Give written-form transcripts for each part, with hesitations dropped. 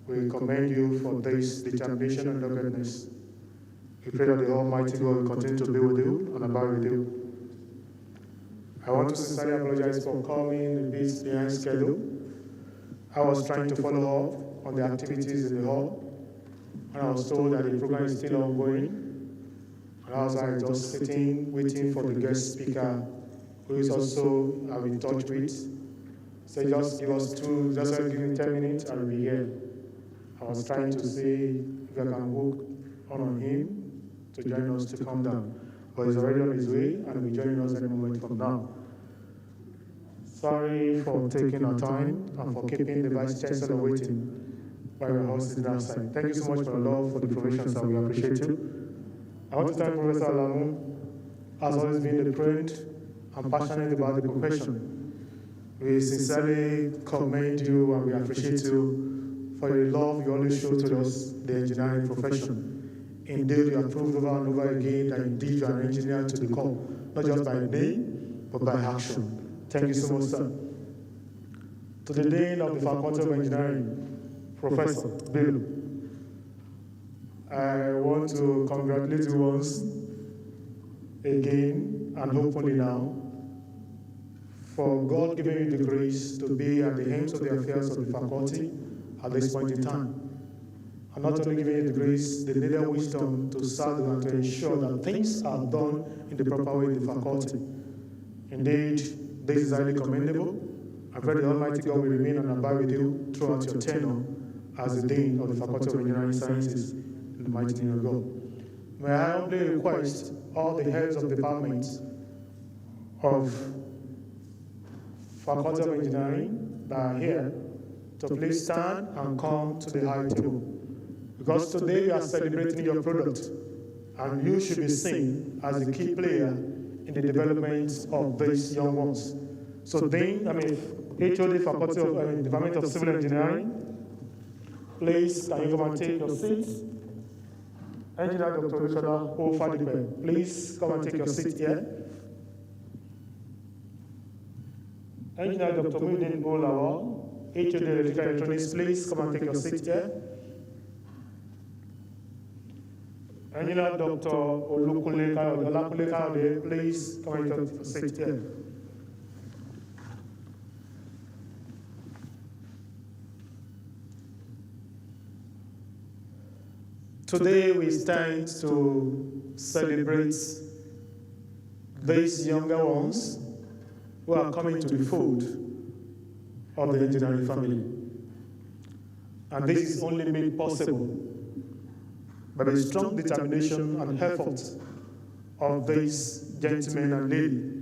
we commend you for this determination and doggedness. We pray that the Almighty God will continue to be with you and abide with you. I want to sincerely apologize for coming a bit behind schedule. I was trying to follow up on the activities in the hall, and I was told that the program is still ongoing. And I was just sitting, waiting for the guest speaker, who is also I'm in touch with. So just give us give me 10 minutes and we'll be here. I was trying to see if I can hook on him to join us to come down. But he's already on his way and will be joining us any moment from now. Sorry for taking our time and for keeping the Vice Chancellor waiting while we're all sitting outside. Thank you so much for your love, for the provisions, and we appreciate you. I want to thank Professor Alamu, has always been the prudent and passionate about the profession. We sincerely commend you and we appreciate you for the love you always show to us, the engineering profession. Indeed, you have proved over and over again that indeed you are an engineer to the core, not just by name, but by action. Thank you so much, sir. To the Dean of the Faculty of Engineering, Professor Bello, I want to congratulate you once again, and hopefully now, for God giving you the grace to be at the helm of the affairs of the faculty at this point in time. And not only giving you the grace, the needed wisdom to serve and to ensure that things are done in the proper way in the faculty. Indeed, this is highly commendable. I pray the Almighty God will remain and abide with you throughout your tenure as the Dean of the Faculty of Engineering Sciences in the mighty name of God. May I humbly request all the heads of departments of Faculty of Engineering that are here to please stand and come to the high table. Because today we are celebrating your product, and you should be seen as a key player in the development of these young ones. So then, HOD Faculty of Department of Civil Engineering, please can you come and take your seats? Engineer Dr. Richard Ofadipe, please come and take your seat here. Engineer Dr. Muhyiddin Olawa, HOD Electrical Electronics, please come and take your seat here. Engineer Dr. Olakunle Kayode, please come and take your seat here. Today we stand to celebrate these younger ones who are coming to the fold of the engineering family. And this is only made possible by the strong determination and effort of these gentlemen and ladies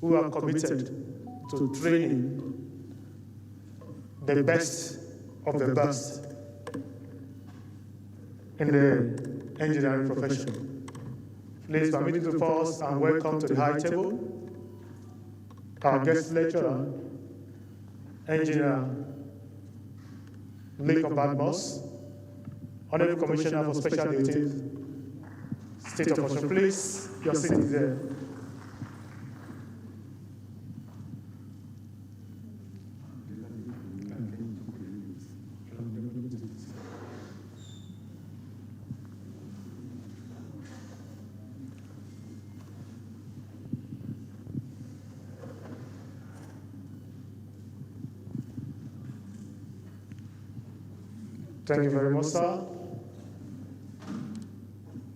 who are committed to training the best of the best in the engineering profession. Please permit me to pause and welcome to the high table our guest lecturer, Engineer Lincoln Badmos, Honorable Commissioner for Special Duties, State of Osun. Please, your seat is there. Thank you very much, sir.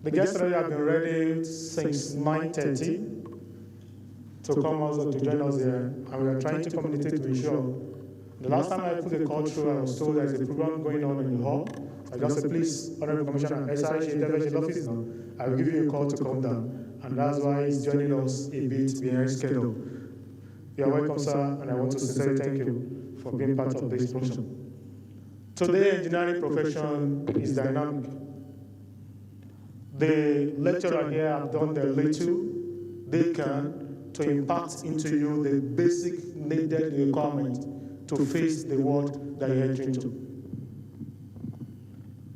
The guests already have been ready since 9:30 to come also to join us here, and we are trying to communicate to ensure. The last time I put the call through, I was told there is a program going on in the hall. I just said, please, Honorable Commissioner, SIH Intervention Office now, I will give you a call to come down, and that's why he's joining us a bit behind schedule. You are welcome, sir, and I want to sincerely thank you for being part of this program. Today, engineering profession is dynamic. The lecturer here have done their little they can to impact into you the basic needed requirement to face the world that you're entering into.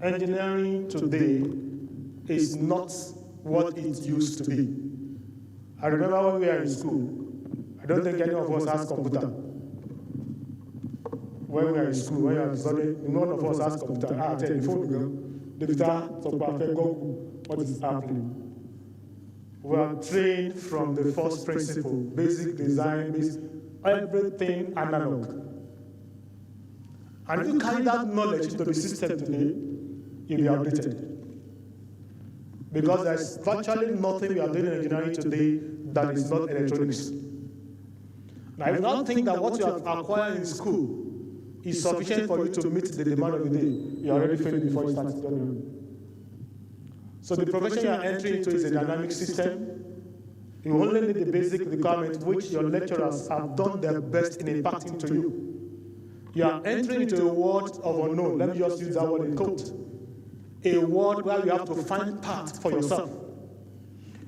Engineering today is not what it used to be. I remember when we were in school, I don't think any of us has computer. when we are in school, when you are studying, none of us has computer. I tell you, before we go, the computer, so Google what is happening. We are trained from the first principle, basic design, everything analog. And if you carry that knowledge into the system today, you'll be outdated. Because there's virtually nothing we are doing in engineering today that is not electronics. Now, if you don't think that what you have acquired in school is sufficient for you to meet the demand of the day, you're already failing before you start studying. So the profession you are entering into is a dynamic system. You only need the basic requirement which your lecturers have done their best in imparting to you. You are entering into a world of unknown. Let me just use that word in quote. A world where you have to find path for yourself.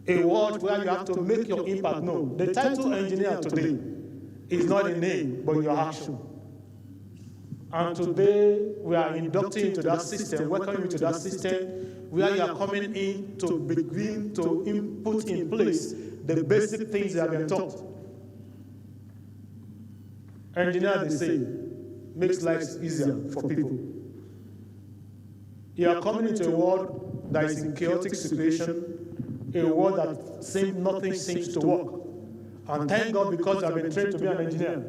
A world where you have to make your impact known. The title engineer today is not a name, but your action. And today, we are inducting into that system, welcoming you to that system, where you are coming in to begin to put in place the basic things that have been taught. Engineer, they say, makes life easier for people. You are coming into a world that is in chaotic situation, a world that nothing seems to work. And thank God, because you have been trained to be an engineer.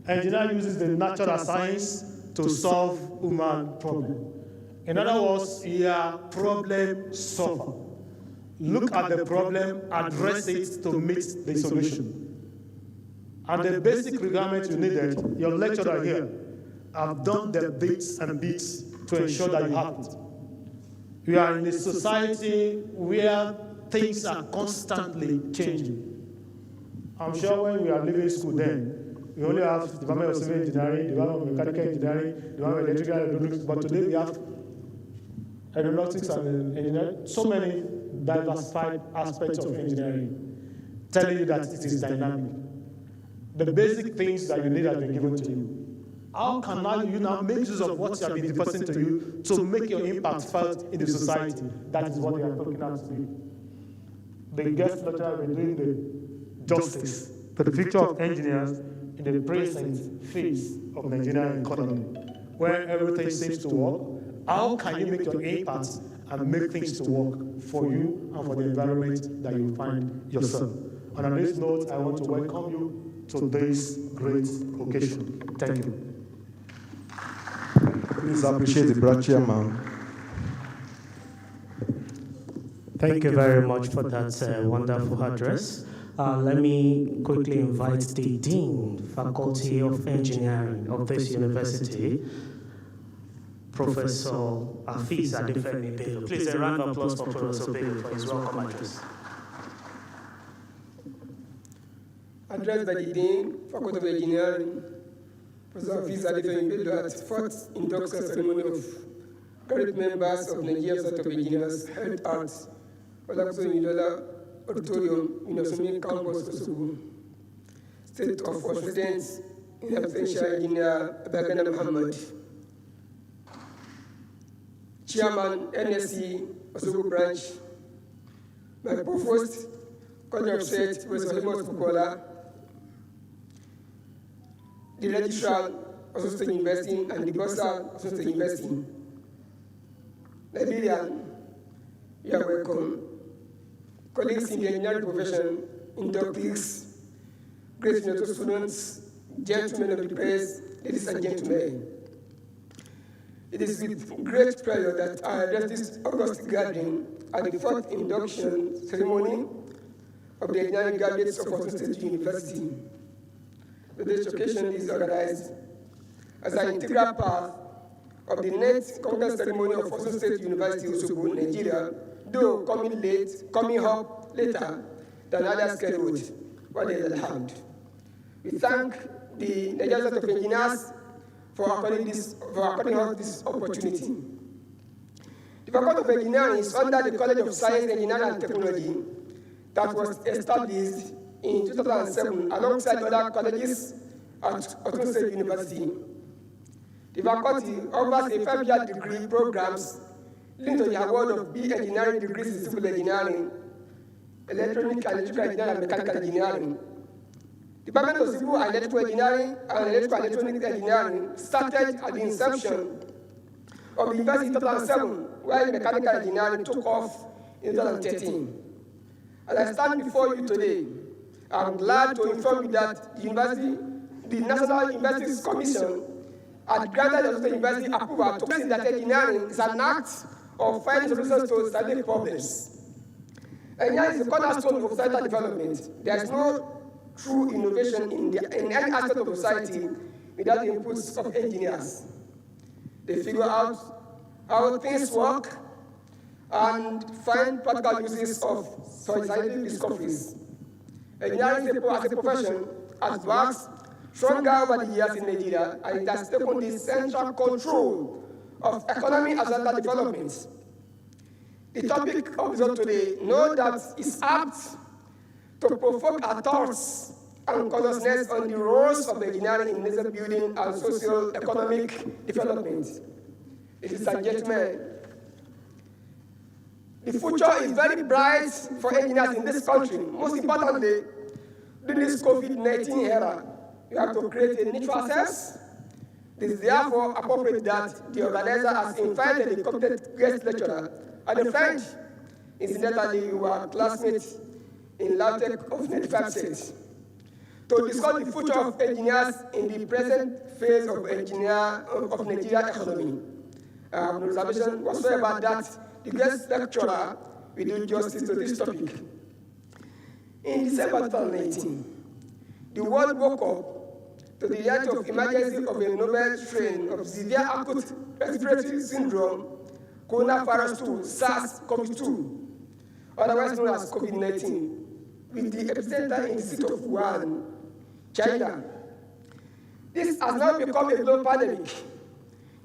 Engineer uses the natural science to solve human problem. In other words, you are problem solver. Look at the problem, address it to meet the solution. And the basic requirement you needed, your lecturer here have done the bits and bits to ensure that you have it. We are in a society where things are constantly changing. I'm sure when we are leaving school then, we only have Department of Civil Engineering, Department of Mechanical Engineering, Department of Electrical Electronics, but today we have aeronautics and engineering, so many diversified aspects of engineering, telling you that it is dynamic. The basic things that you need have been given to you. How can you now make use of what you have been depositing to you to make your impact felt in the society? That is what we are talking about today. The guest lecturer has been doing the justice to the future of engineers in the present phase of the Nigerian economy, where everything seems to work. How can you make your impact and make things to work for you and for the environment that you find yourself? And on this note, I want to welcome you to this great occasion. Thank you. Please appreciate the Brad Chairman. Thank you very much for that wonderful address. Let me quickly invite the Dean, Faculty of Engineering of this university, Professor Afiz Adefemi Bello. Please, a round of applause for Professor Bello for his welcome address. Addressed by the Dean, Faculty of Engineering, Professor Afiz Adefemi Bello at the fourth induction ceremony of graduate members of Nigerian Society of Engineers held at Olakuso Unidola Auditorium in Osumi Campus, Osogbo, State of Washington, in absentia Engineer Abagana Muhammad, Chairman, NSC, Osogbo Branch, my Provost, College of State, Professor Hemos Bukola, the Registrar, Osun State University, and the Bursar, Osun State University. Nigerian, you are welcome. Colleagues in the engineering profession, inductees, great university students, gentlemen of the press, ladies and gentlemen. It is with great pleasure that I address this August gathering at the fourth induction ceremony of the engineering graduates of Osun State University. Today's occasion is organized as an integral part of the next conference ceremony of Osun State University, Osogbo, Nigeria, though coming up later than earlier scheduled, what is at hand. We thank the Nigerian Society of Engineers for according us this opportunity. The Faculty of Engineering is under the College of Science, Engineering and Technology that was established in 2007 alongside other colleges at Osun State University. The faculty offers a 5-year degree programs linked to the award of B engineering degrees in civil engineering, electronic and electrical engineering and mechanical engineering. Department of Civil and Electrical Engineering and Electrical and Electronic Engineering started at the inception of the university in 2007, while mechanical engineering took off in 2013. As I stand before you today, I'm glad to inform you that the National Universities Commission had granted the university approval to say that engineering is an act of finding solutions to societal problems. Engineering is the cornerstone of societal development. There is no true innovation in any aspect of society without the inputs of engineers. They figure out how things work and find practical uses of societal discoveries. Engineering as a profession has waxed stronger over the years in Nigeria, and it has taken the central control of economy as well as development. The topic of this today, no doubt, is apt to provoke our thoughts and consciousness on the roles of engineering in nation building and socio-economic development. Ladies and gentlemen, the future is very bright for engineers in this country. Most importantly, during this COVID-19 era, we have to create a neutral sense. It is therefore appropriate that the organizer has invited a competent guest lecturer and a friend. Incidentally, we were classmates in LabTech of 95 states, to discuss the future of engineers in the present phase of Nigerian economy. No reservation whatsoever that the guest lecturer will do justice to this topic. In December 2019, the world woke up to the reality of emergency of a novel strain of severe acute respiratory syndrome, coronavirus 2, SARS-CoV-2, otherwise known as COVID-19, with the epicenter in the city of Wuhan, China. This has now become a global pandemic.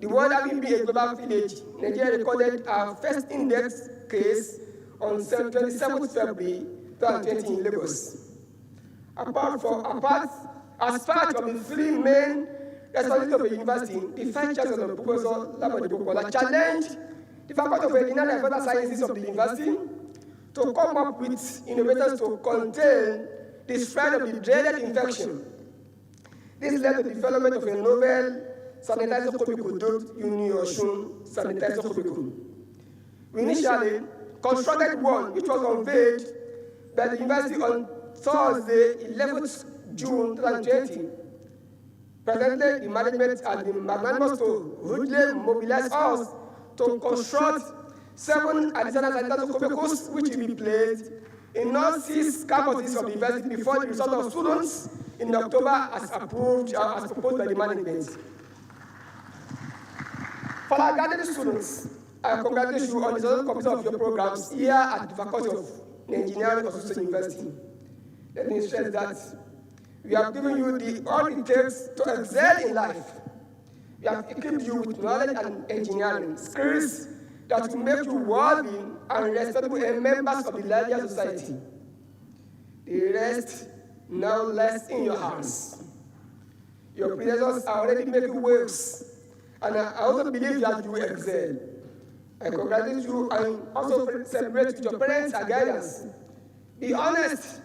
The world having been a global village, Nigeria recorded our first index case on 27th February 2020 in Lagos. As part of the three main responsibilities of the university, the five chancellors of Professor Labode challenged the Faculty of Engineering and Further Sciences of the university to come up with innovators to contain the spread of the dreaded infection. This led to the development of a novel sanitizer cubicle dubbed OSUN sanitizer cubicle. We initially constructed one which was unveiled by the university on Thursday, 11th June 2020. Presently, the management has been magnanimous to rudely mobilize us to construct 7 additional sanitary cubicles which will be placed in all 6 campuses of the university before the result of students in October as approved, as proposed by the management. For our graduate students, I congratulate you on the result of your programs here at the Faculty of Engineering of OSUN University. Let me stress that we have given you all it takes to excel in life. We have equipped you with knowledge and engineering skills that will make you worthy and respectable members of the larger society. The rest now lies in your hands. Your predecessors are already making waves, and I also believe that you will excel. I congratulate you and also celebrate your parents and guidance. Be honest,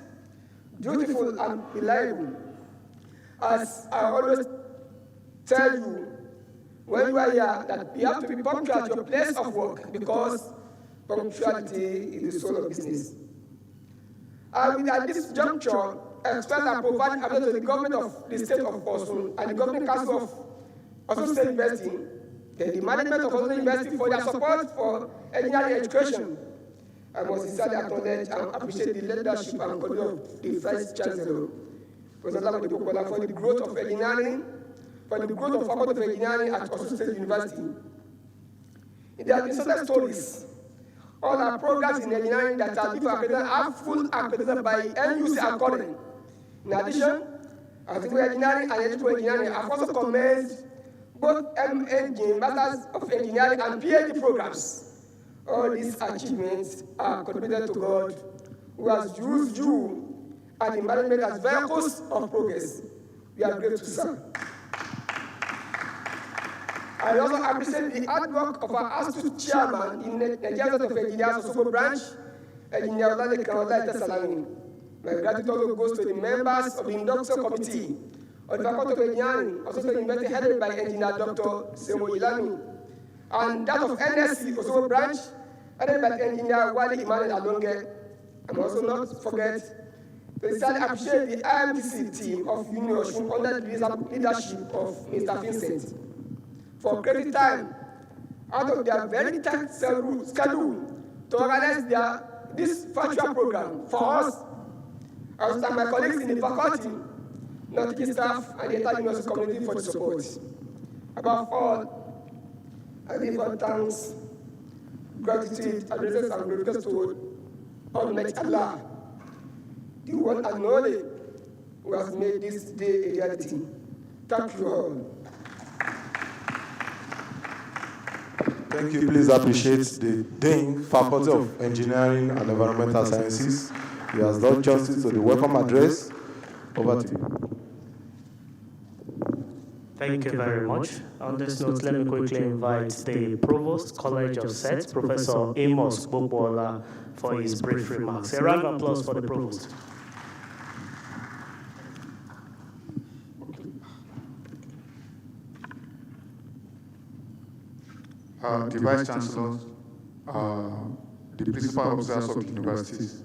beautiful, and reliable. As I always tell you, when you are here, that you have to be punctual at your place of work, because punctuality is the soul of business. I will at this juncture express and provide appeal to the government of the state of OSUN and the governing council of OSUN State University, the management of OSUN University for their support for engineering education. I must sincerely acknowledge and appreciate the leadership and conduct of the Vice Chancellor, Professor Labode, for the growth of engineering, for the growth of Faculty of Engineering at OSUN State University. There have been success stories. All our programs in engineering that are due for accreditation are full accredited by NUC and College. In addition, civil engineering and electrical engineering have also commenced both MA, Masters of Engineering and PhD programs. All these achievements are contributed to God, who has used you and the management as vehicles of progress. We are grateful, sir. I also appreciate the hard work of our astute chairman in the Nigerian of Engineers Osogbo branch, Engineer Olale Salami. My gratitude also goes to the members of the induction committee of the Faculty of Engineering, also the University headed by Engineer Dr. Semo Ilami, and that of NSC, also branch, headed by Engineer Wali Emmanuel Alonge. I must also not forget to sincerely appreciate the IMTC team of UniOSUN under the leadership of Mr. Vincent for creating time out of their very tight schedule to organize this virtual program for us. I also thank my colleagues in the faculty, non-teaching staff, and the entire university community for the support. Above all, I give our thanks, gratitude, addresses, and glorification to Almighty Allah, the one and only who has made this day a reality. Thank you all. Thank you. Please appreciate the Dean, Faculty of Engineering and Environmental Sciences. He has done justice to the welcome address. Over to you. Thank you very much. On this note, let me quickly invite the Provost, College of SET, Professor Amos Bobola, for his brief remarks. A round of applause for the Provost. The Vice Chancellor, the Principal Officers of the universities,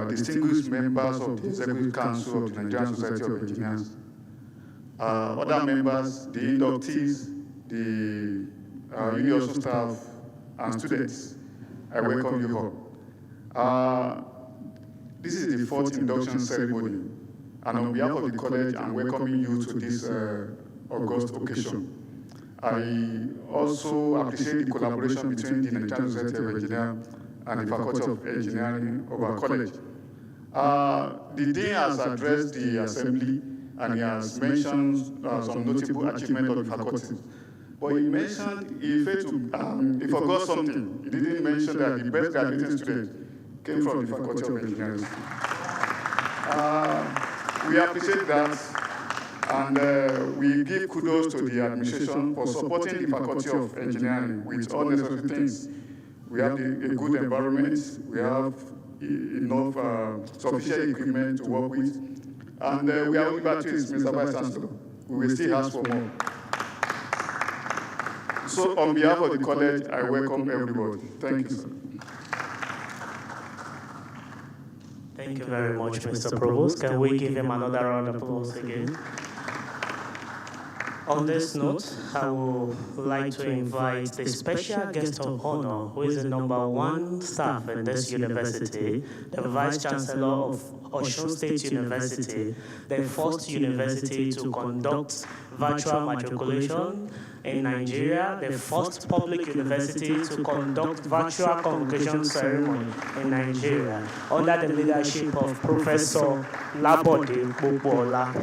distinguished members of the Executive Council of the Nigerian Society of Engineers, other members, the inductees, the UniOSUN staff, and students, I welcome you all. This is the fourth induction ceremony, and on behalf of the college, I'm welcoming you to this august occasion. I also appreciate the collaboration between the Nigerian Society of Engineers and the Faculty of Engineering of our college. The Dean has addressed the assembly and he has mentioned some notable achievements of the faculty. But he mentioned, he forgot something. He didn't mention that the best graduating students came from the Faculty of Engineering. We appreciate that. And we give kudos to the administration for supporting the Faculty of Engineering with all necessary things. We have a good environment, we have enough sufficient equipment to work with, and we are only batteries, Mr. Vice Chancellor. We will still ask for more. So on behalf of the college, I welcome everybody. Thank you, sir. Thank you very much, Mr. Provost. Can we give him another round of applause again? On this note, I would like to invite the special guest of honor, who is the #1 staff in this university, the Vice Chancellor of OSUN State University, the first university to conduct virtual matriculation in Nigeria, the first public university to conduct virtual convocation ceremony in Nigeria, under the leadership of Professor Labode Bobola.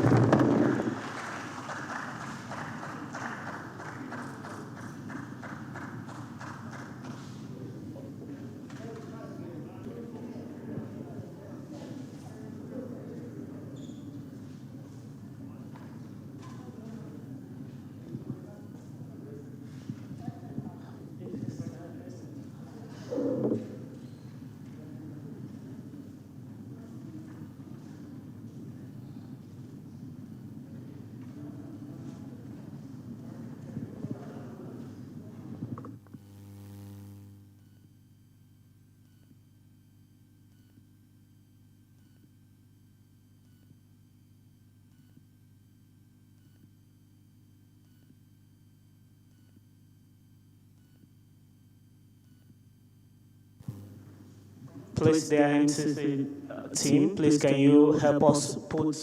Please, the IMTC team, please can you help us put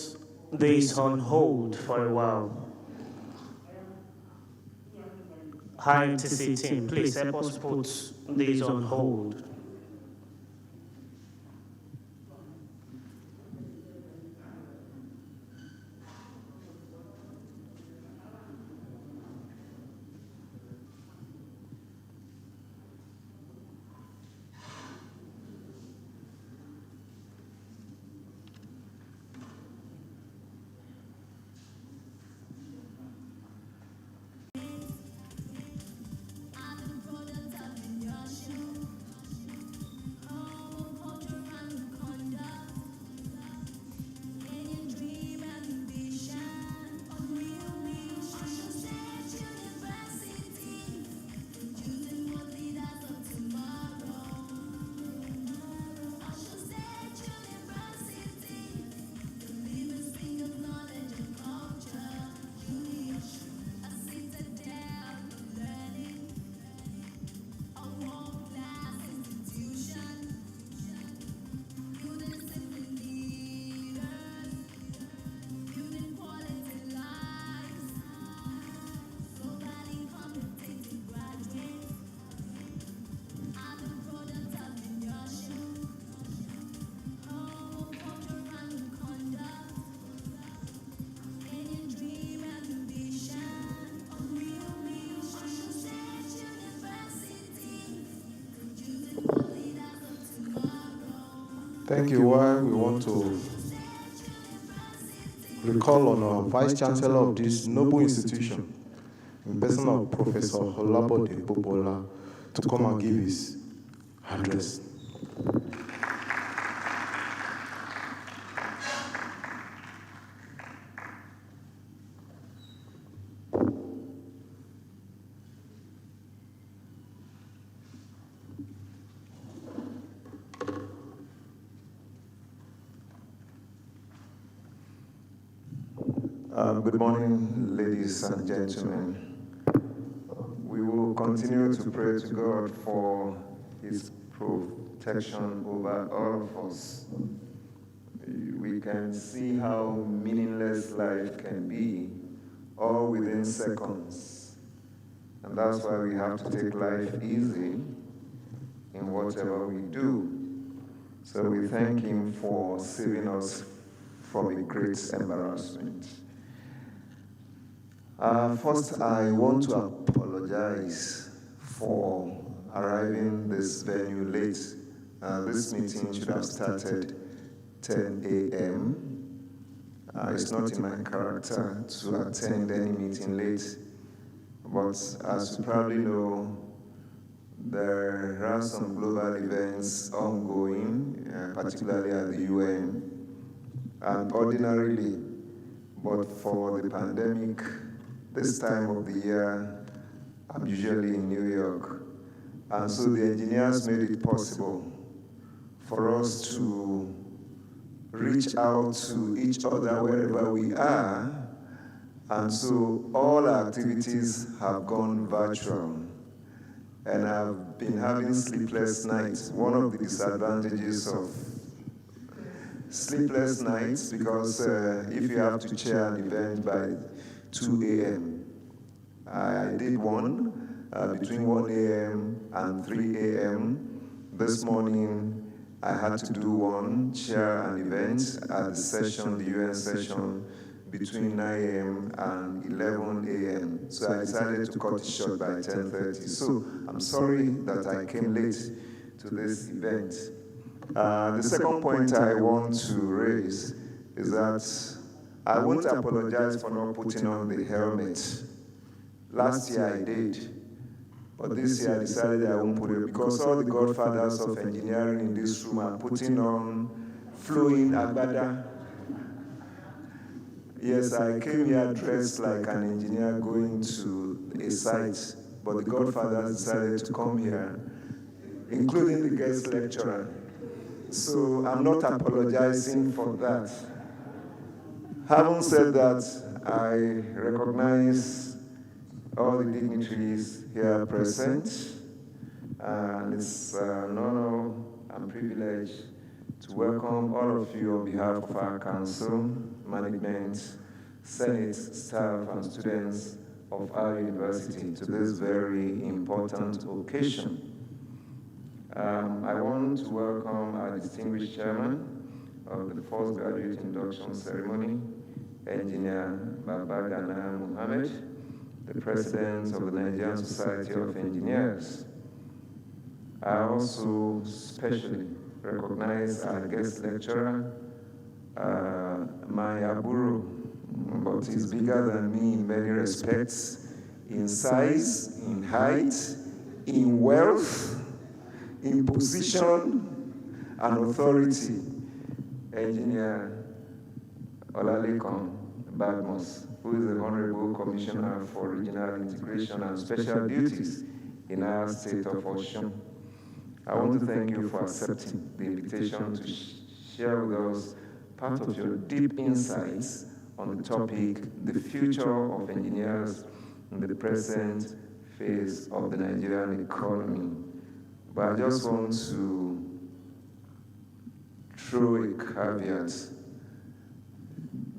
this on hold for a while? IMTC team, please help us put this on hold. Thank you. While we want to recall on our Vice Chancellor of this noble institution, in person of Professor Olabode Bobola, to come and give his address. Good morning, ladies and gentlemen. We will continue to pray to God for His protection over all of us. We can see how meaningless life can be, all within seconds. And that's why we have to take life easy in whatever we do. So we thank Him for saving us from a great embarrassment. First, I want to apologize for arriving this venue late. This meeting should have started 10 a.m. It's not in my character to attend any meeting late, but as you probably know, there are some global events ongoing, particularly at the UN, and ordinarily, but for the pandemic, this time of the year, I'm usually in New York. And so the engineers made it possible for us to reach out to each other wherever we are. And so all our activities have gone virtual. And I've been having sleepless nights. One of the disadvantages of sleepless nights, because if you have to chair an event by 2 a.m. I did one between 1 a.m. and 3 a.m. This morning, I had to do one, chair an event at the session, the UN session, between 9 a.m. and 11 a.m. So I decided to cut it short by 10:30. So I'm sorry that I came late to this event. The second point I want to raise is that I won't apologize for not putting on the helmet. Last year I did, but this year I decided I won't put it because all the godfathers of engineering in this room are putting on flowing agbada. Yes, I came here dressed like an engineer going to a site, but the godfathers decided to come here, including the guest lecturer. So I'm not apologizing for that. Having said that, I recognize all the dignitaries here present, and it's an honor and privilege to welcome all of you on behalf of our council, management, Senate, staff, and students of our university to this very important occasion. I want to welcome our distinguished chairman of the first graduate induction ceremony, Engineer Babagana Mohammed, the president of the Nigerian Society of Engineers. I also specially recognize our guest lecturer, my Aburo, but he's bigger than me in many respects, in size, in height, in wealth, in position and authority, Engineer Olalekan Badmus, who is the Honorable Commissioner for Regional Integration and Special Duties in our state of OSUN. I want to thank you for accepting the invitation to share with us part of your deep insights on the topic, the future of engineers in the present phase of the Nigerian economy. But I just want to throw a caveat.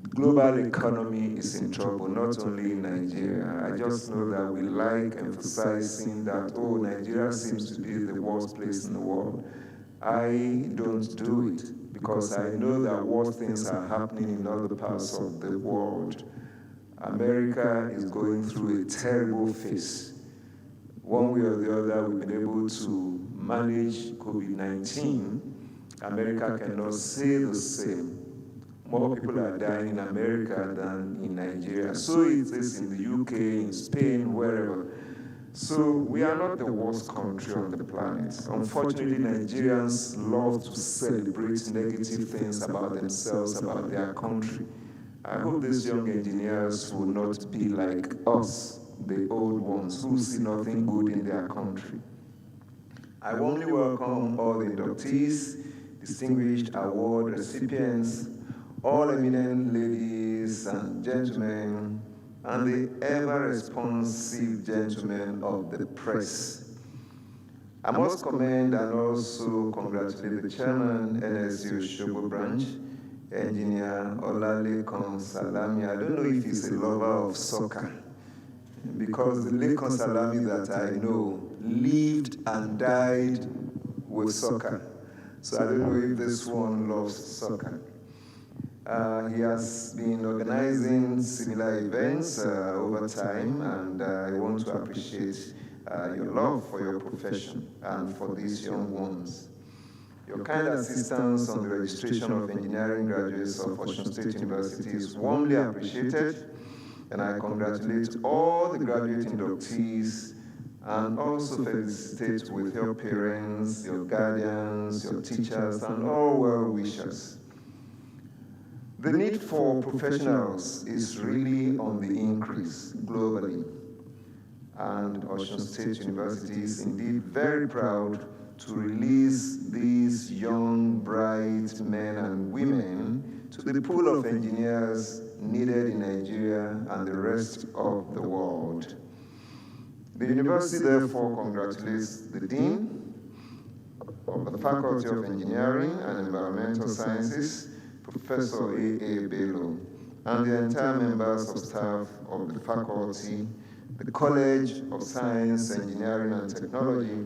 Global economy is in trouble, not only in Nigeria. I just know that we like emphasizing that, oh, Nigeria seems to be the worst place in the world. I don't do it because I know that worse things are happening in other parts of the world. America is going through a terrible phase. One way or the other, we've been able to manage COVID-19, America cannot say the same. More people are dying in America than in Nigeria. So it is in the UK, in Spain, wherever. So we are not the worst country on the planet. Unfortunately, Nigerians love to celebrate negative things about themselves, about their country. I hope these young engineers will not be like us, the old ones, who see nothing good in their country. I warmly welcome all the inductees, distinguished award recipients, all eminent ladies and gentlemen, and the ever-responsive gentlemen of the press. I must commend and also congratulate the chairman, NSU Osogbo branch, Engineer Olalekan Salami. I don't know if he's a lover of soccer, because the Lekan Salami that I know lived and died with soccer. So I don't know if this one loves soccer. He has been organizing similar events over time, and I want to appreciate your love for your profession and for these young ones. Your kind assistance on the registration of engineering graduates of OSUN State University is warmly appreciated, and I congratulate all the graduate inductees and also felicitate with your parents, your guardians, your teachers, and all well-wishers. The need for professionals is really on the increase globally, and OSUN State University is indeed very proud to release these young, bright men and women to the pool of engineers needed in Nigeria and the rest of the world. The university therefore congratulates the Dean of the Faculty of Engineering and Environmental Sciences, Professor A.A. Bello, and the entire members of staff of the faculty, the College of Science, Engineering and Technology,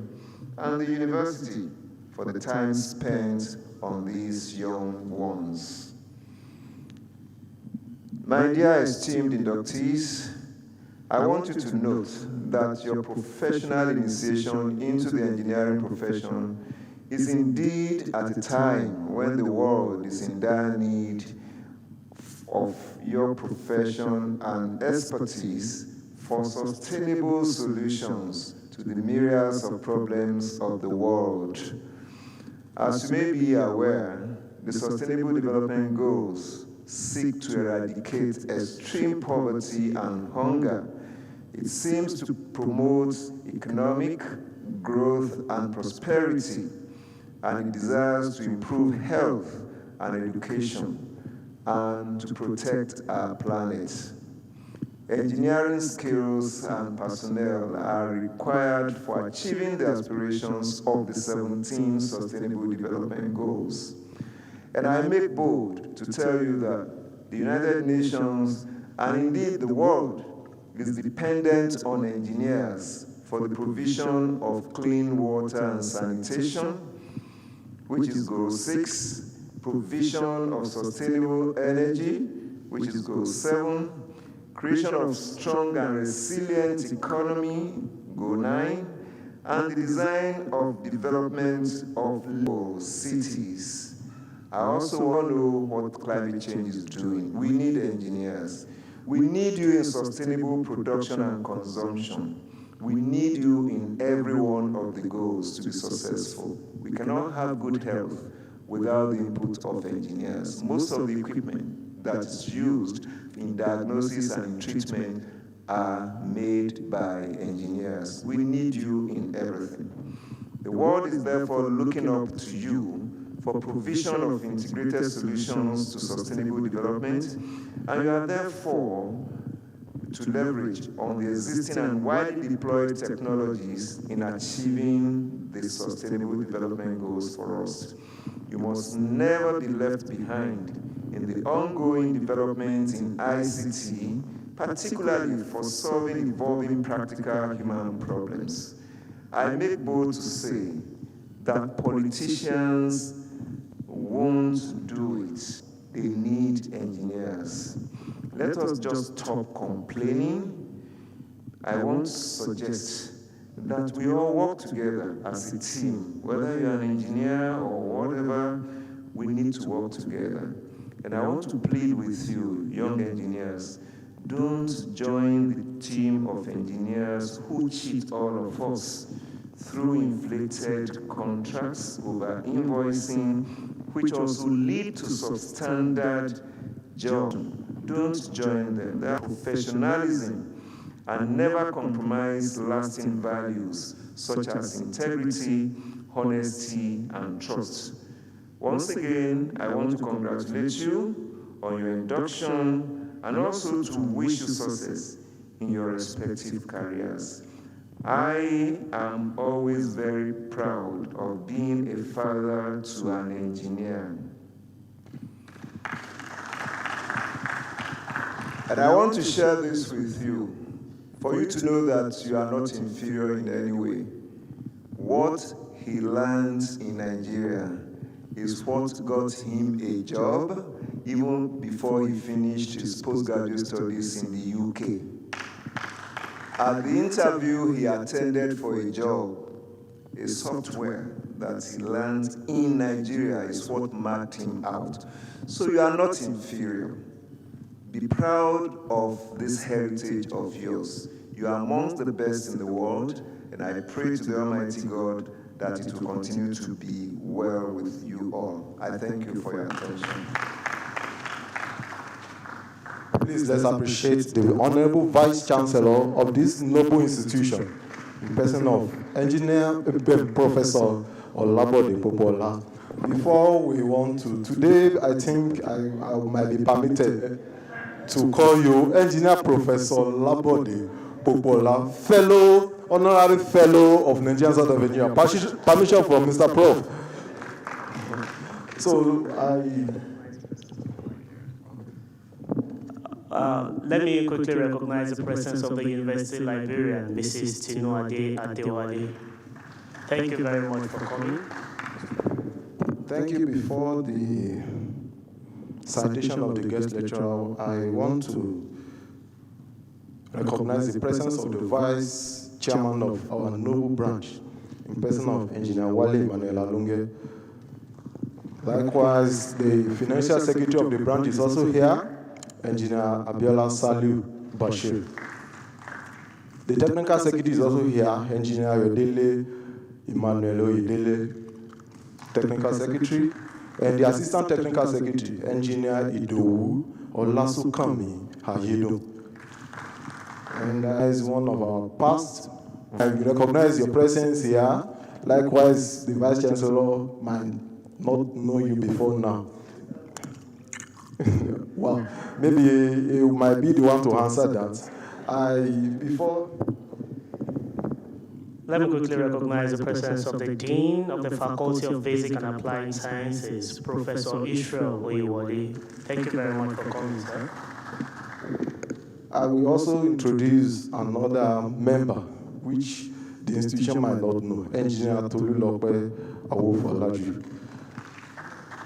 and the university for the time spent on these young ones. My dear esteemed inductees, I want you to note that your professional initiation into the engineering profession is indeed at a time when the world is in dire need of your profession and expertise for sustainable solutions to the myriads of problems of the world. As you may be aware, the Sustainable Development Goals seek to eradicate extreme poverty and hunger. It seems to promote economic growth and prosperity, and it desires to improve health and education and to protect our planet. Engineering skills and personnel are required for achieving the aspirations of the 17 Sustainable Development Goals. And I make bold to tell you that the United Nations, and indeed the world, is dependent on engineers for the provision of clean water and sanitation, which is Goal 6, provision of sustainable energy, which is Goal 7, creation of strong and resilient economy, Goal 9, and the design of development of local cities. I also want to know what climate change is doing. We need engineers. We need you in sustainable production and consumption. We need you in every one of the goals to be successful. We cannot have good health without the input of engineers. Most of the equipment that is used in diagnosis and in treatment are made by engineers. We need you in everything. The world is therefore looking up to you for provision of integrated solutions to sustainable development, and you are therefore to leverage on the existing and widely deployed technologies in achieving the Sustainable Development Goals for us. You must never be left behind in the ongoing development in ICT, particularly for solving evolving practical human problems. I make bold to say that politicians won't do it. They need engineers. Let us just stop complaining. I want to suggest that we all work together as a team. Whether you're an engineer or whatever, we need to work together. And I want to plead with you, young engineers, don't join the team of engineers who cheat all of us through inflated contracts, over invoicing, which also lead to substandard jobs. Don't join them. Their professionalism and never compromise lasting values such as integrity, honesty, and trust. Once again, I want to congratulate you on your induction and also to wish you success in your respective careers. I am always very proud of being a father to an engineer. And I want to share this with you, for you to know that you are not inferior in any way. What he learned in Nigeria is what got him a job even before he finished his postgraduate studies in the UK. At the interview he attended for a job, a software that he learned in Nigeria is what marked him out. So you are not inferior. Be proud of this heritage of yours. You are amongst the best in the world, and I pray to the Almighty God that it will continue to be well with you all. I thank you for your attention. Please let's appreciate the Honorable Vice Chancellor of this noble institution, in person of Engineer Professor Olabode Popola. Before we want to, today I think I might be permitted to call you Engineer Professor Olabode Popola, honorary fellow of Nigerian Sort of Engineering. Permission from Mr. Prof. So let me quickly recognize the presence of the University Librarian, Mrs. Tinuade Adewale. Thank you very much for coming. Thank you. Before the citation of the guest lecturer, I want to recognize the presence of the Vice Chairman of our noble branch, in person of Engineer Wale Emmanuel Alunge. Likewise, the Financial Secretary of the branch is also here, Engineer Abiola Saliu Bashir. The Technical Secretary is also here, Engineer Yodele Emmanuel Oyedele, Technical Secretary, and the Assistant Technical Secretary, Engineer Idowu Olasukami Hayedo. And as one of our past, I recognize your presence here. Likewise, the Vice Chancellor might not know you before now. Well, maybe you might be the one to answer that. Let me quickly recognize the presence of the Dean of the Faculty of Basic and Applied Sciences, Professor Israel Oyewole. Thank you very much for coming, sir. I will also introduce another member, which the institution might not know, Engineer Tolulope Awofolaju.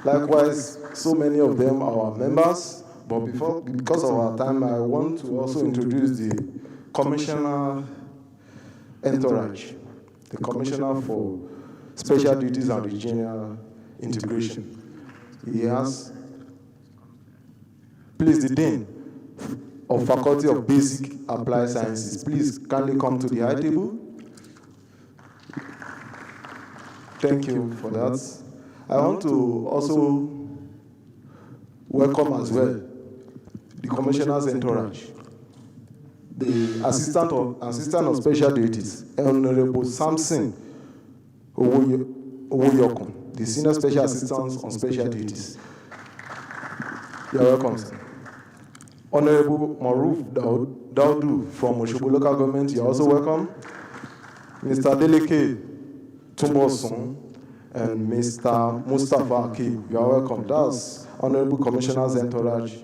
Likewise, so many of them are our members, but because of our time, I want to also introduce the Commissioner Entourage, the Commissioner for Special Duties and Regional Integration. He has, please, the Dean of Faculty of Basic Applied Sciences, please kindly come to the high table. Thank you for that. I want to also welcome as well the Commissioner's Entourage, the Assistant of Special Duties, Honorable Samson Owoyokun, the Senior Special Assistant on Special Duties. You are welcome, sir. Honorable Maruf Daudu from Oshobo Local Government, you are also welcome. Mr. Deleke Tumosun and Mr. Mustafa Akib, you are welcome. That's Honorable Commissioner's Entourage,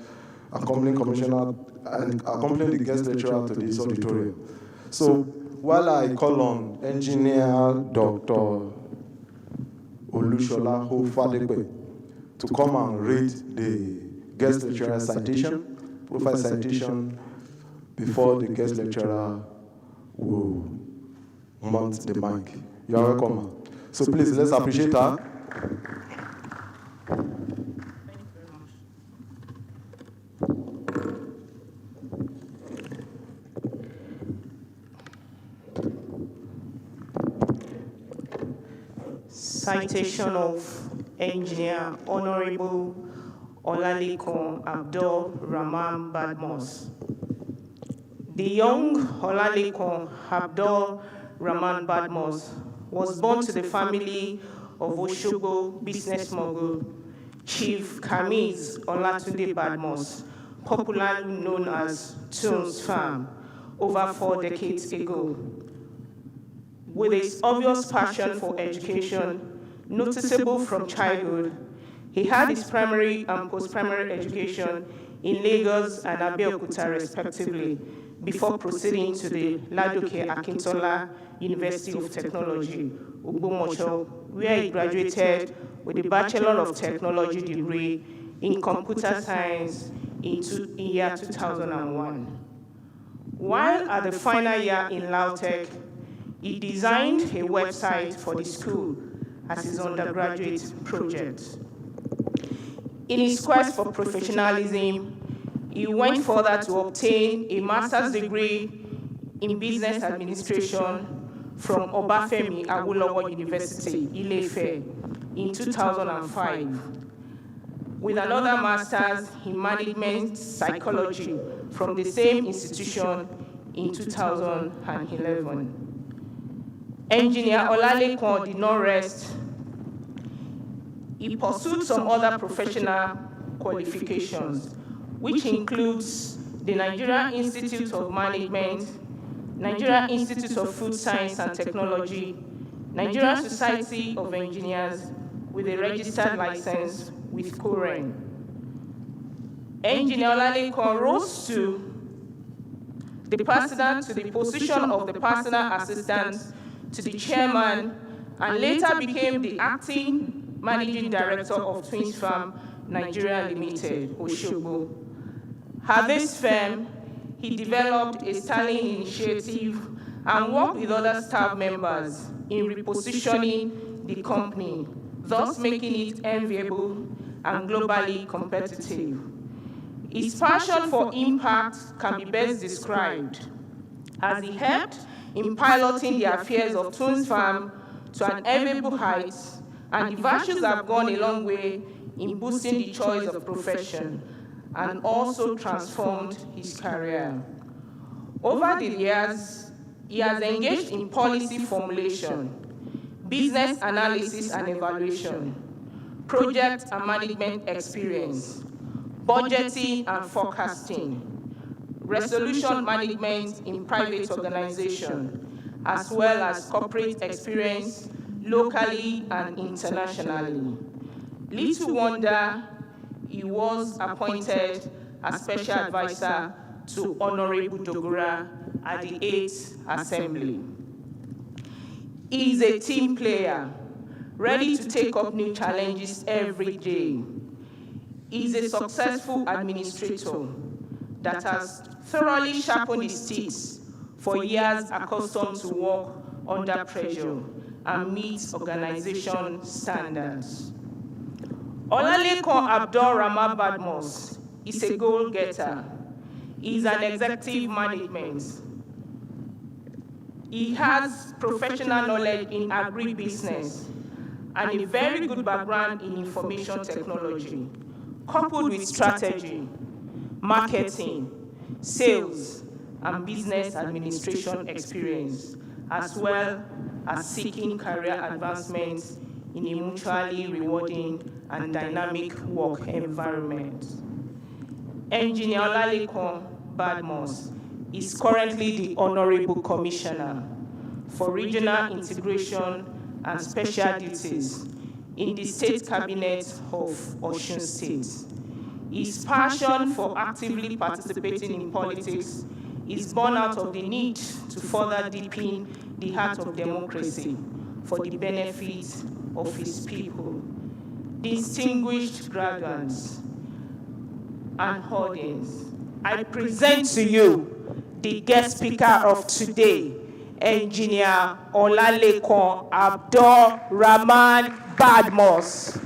accompanying the guest lecturer to this auditorium. So while I call on Engineer Dr. Olushola Hofadepe to come and read the guest lecturer citation, profile citation, before the guest lecturer will mount the mic. You are welcome, ma'am. So please, let's appreciate her. Citation of Engineer Honorable Olalekan Abdul Rahman Badmus. The young Olalekan Abdul Rahman Badmus was born to the family of Osogbo business mogul Chief Kamiz Olatunde Badmus, popularly known as Tunes Farm, over 4 decades ago. With his obvious passion for education, noticeable from childhood, he had his primary and post-primary education in Lagos and Abeokuta respectively, before proceeding to the Ladoke Akintola University of Technology, Ogbomoso, where he graduated with a Bachelor of Technology degree in Computer Science in year 2001. While at the final year in Lautech, he designed a website for the school as his undergraduate project. In his quest for professionalism, he went further to obtain a master's degree in business administration from Obafemi Awolowo University, Ile-Ife, in 2005, with another master's in management psychology from the same institution in 2011. Engineer Olalekan did not rest. He pursued some other professional qualifications, which includes the Nigerian Institute of Management, Nigerian Institute of Food Science and Technology, Nigerian Society of Engineers with a registered license with Koren. Engineer Olalekan rose to the position of the personal assistant to the chairman, and later became the acting managing director of Twins Farm Nigeria Limited, Osogbo. At this firm, he developed a styling initiative and worked with other staff members in repositioning the company, thus making it enviable and globally competitive. His passion for impact can be best described as he helped in piloting the affairs of Twins Farm to an enviable height, and the virtues have gone a long way in boosting the choice of profession and also transformed his career. Over the years, he has engaged in policy formulation, business analysis and evaluation, project and management experience, budgeting and forecasting, resolution management in private organization, as well as corporate experience locally and internationally. Little wonder he was appointed as special advisor to Honorable Dogura at the 8th Assembly. He is a team player, ready to take up new challenges every day. He is a successful administrator that has thoroughly sharpened his teeth for years accustomed to work under pressure and meet organization standards. Olalekan Abdul Rahman Badmus is a goal-getter. He is an executive management. He has professional knowledge in agribusiness and a very good background in information technology, coupled with strategy, marketing, sales, and business administration experience, as well as seeking career advancement in a mutually rewarding and dynamic work environment. Engineer Olalekan Badmus is currently the Honorable Commissioner for Regional Integration and Special Duties in the State Cabinet of OSUN State. His passion for actively participating in politics is born out of the need to further deepen the heart of democracy for the benefit of his people. Distinguished graduates and audience, I present to you the guest speaker of today, Engineer Olalekan Abdul Rahman Badmus.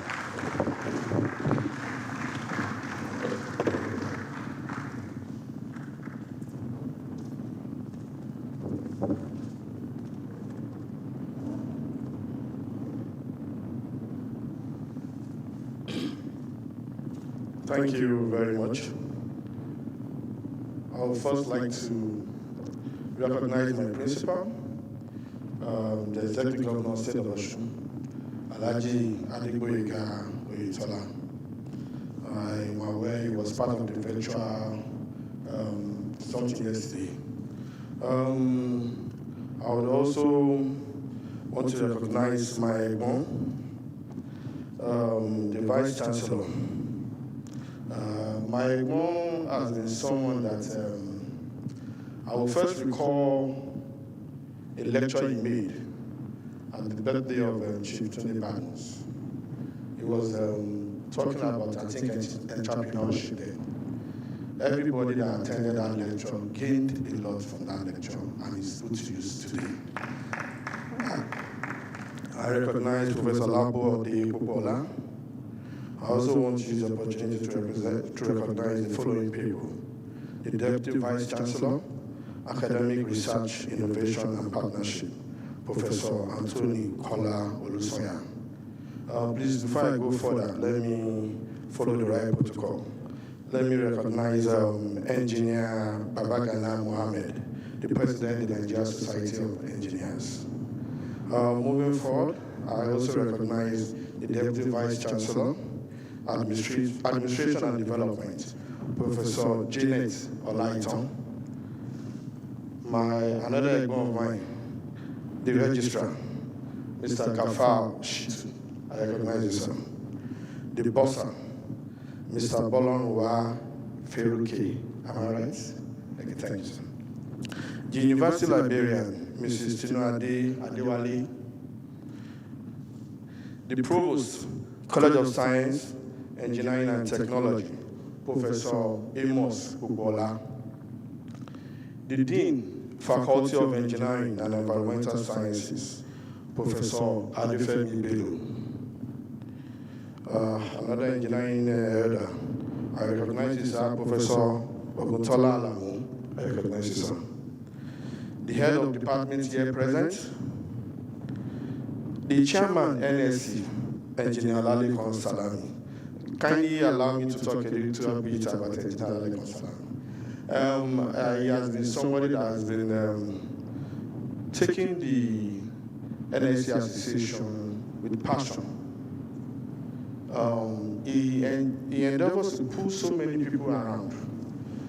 Thank you very much. I would first like to recognize my principal, the Executive Governor of the State of OSUN, Alhaji Adegboyega Oyetola. I'm aware he was part of the virtual something yesterday. I would also want to recognize my Egbon, the Vice Chancellor. My mom has been someone that I will first recall a lecture he made at the birthday of Chief Tunde Badmus. He was talking about, I think, entrepreneurship then. Everybody that attended that lecture gained a lot from that lecture and is put to use today. I recognize Professor Labo de Popola. I also want to use the opportunity to recognize the following people: the Deputy Vice Chancellor, Academic Research, Innovation and Partnership, Professor Anthony Kola Olusoya. Please, before I go further, let me follow the right protocol. Let me recognize Engineer Babagana Mohammed, the President of the Nigerian Society of Engineers. Moving forward, I also recognize the Deputy Vice Chancellor, Administration and Development, Professor Janet Olaiton. Another Egbon of mine, the Registrar, Mr. Kafar Shitu. I recognize you, sir. The Bossa, Mr. Bolonwa Feruke. Am I right? Okay, thank you, sir. The University Librarian, Mrs. Tinuade Adewale. The Provost, College of Science, Engineering and Technology, Professor Amos Ubola. The Dean, Faculty of Engineering and Environmental Sciences, Professor Adefemi Bello. Another engineering elder, I recognize you, sir, Professor Oguntola Alamu. I recognize you, sir. The head of department here present, the chairman, NSC, Engineer Olalekan Salami. Kindly allow me to talk a little bit about Engineer Olalekan Salami. He has been somebody that has been taking the NSC Association with passion. He endeavors to pull so many people around.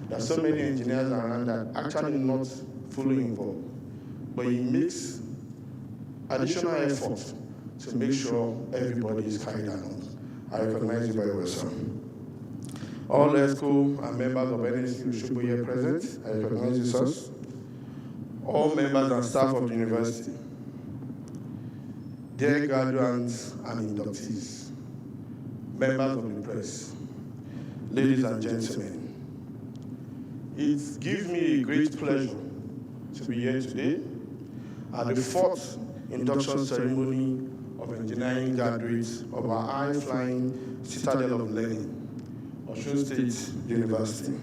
There are so many engineers around that actually not fully involved. But he makes additional effort to make sure everybody is carried along. I recognize you very well, sir. All ESCO and members of NSC Ushubu here present, I recognize you, sir. All members and staff of the university, dear graduates and inductees, members of the press, ladies and gentlemen, it gives me a great pleasure to be here today at the fourth induction ceremony of engineering graduates of our high-flying citadel of learning, OSUN State University.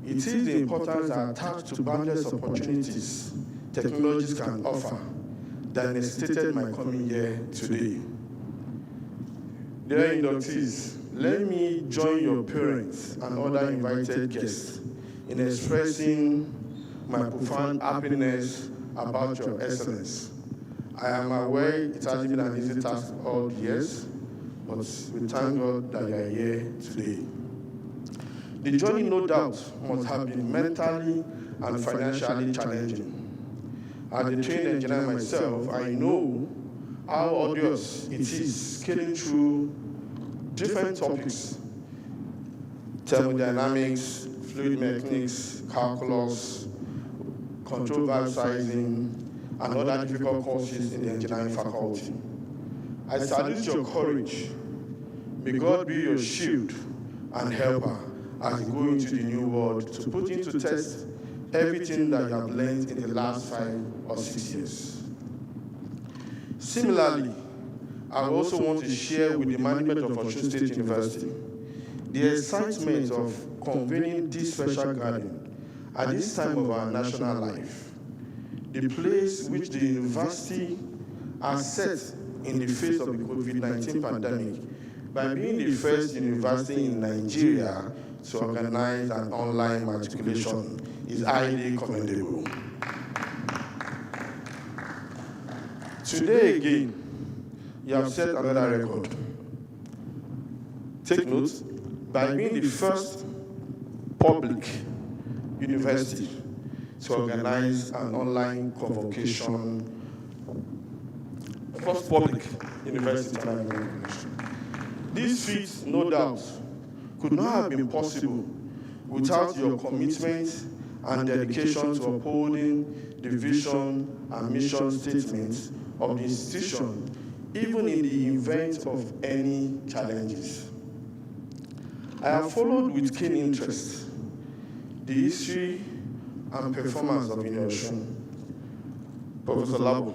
It is the importance attached to boundless opportunities technologies can offer that necessitated my coming here today. Dear inductees, let me join your parents and other invited guests in expressing my profound happiness about your excellence. I am aware it hasn't been an easy task all the years, but we thank God that you are here today. The journey, no doubt, must have been mentally and financially challenging. As a trained engineer myself, I know how arduous it is scaling through different topics: thermodynamics, fluid mechanics, calculus, control valve sizing, and other difficult courses in the engineering faculty. I salute your courage. May God be your shield and helper as you go into the new world to put into test everything that you have learned in the last 5 or 6 years. Similarly, I also want to share with the management of OSUN State University the excitement of convening this special gathering at this time of our national life, the place which the university has set in the face of the COVID-19 pandemic by being the first university in Nigeria to organize an online matriculation is highly commendable. Today again, you have set another record. Take note, by being the first public university to organize an online convocation, first public university to organize an convocation. This feat, no doubt, could not have been possible without your commitment and dedication to upholding the vision and mission statements of the institution, even in the event of any challenges. I have followed with keen interest the history and performance of INDUCTION. Professor Labo,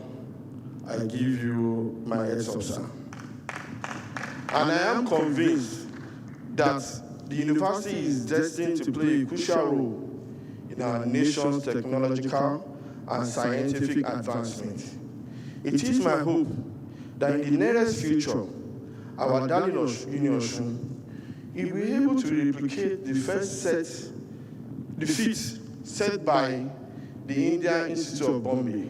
I give you my heads up, sir. And I am convinced that the university is destined to play a crucial role in our nation's technological and scientific advancement. It is my hope that in the nearest future, our darling INDUCTION will be able to replicate the feat set by the Indian Institute of Bombay,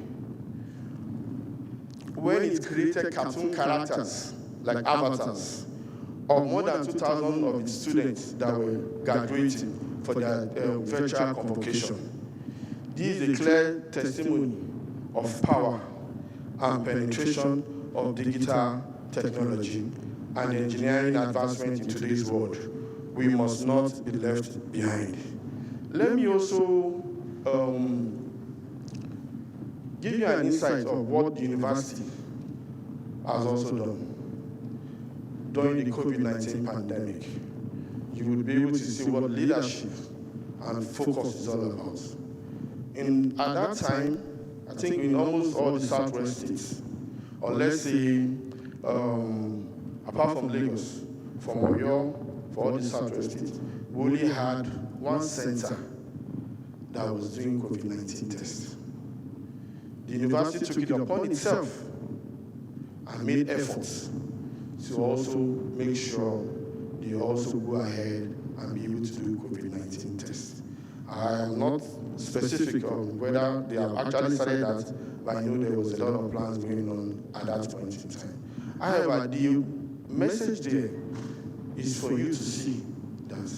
when it created cartoon characters like avatars of more than 2,000 of its students that were graduating for their virtual convocation. This is a clear testimony of power and penetration of digital technology and engineering advancement in today's world. We must not be left behind. Let me also give you an insight of what the university has also done. During the COVID-19 pandemic, you will be able to see what leadership and focus is all about. At that time, I think in almost all the Southwest states, or let's say, apart from Lagos, from Oyo, for all the Southwest states, we only had one center that was doing COVID-19 tests. The university took it upon itself and made efforts to also make sure they also go ahead and be able to do COVID-19 tests. I am not specific on whether they have actually started that, but I know there was a lot of plans going on at that point in time. However, the message there is for you to see that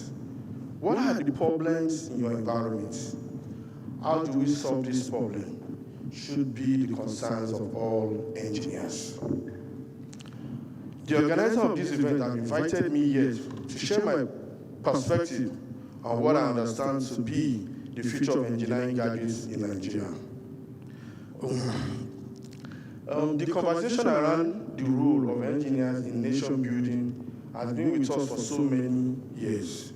what are the problems in your environment? How do we solve this problem? Should be the concerns of all engineers. The organizer of this event have invited me here to share my perspective on what I understand to be the future of engineering graduates in Nigeria. The conversation around the role of engineers in nation building has been with us for so many years.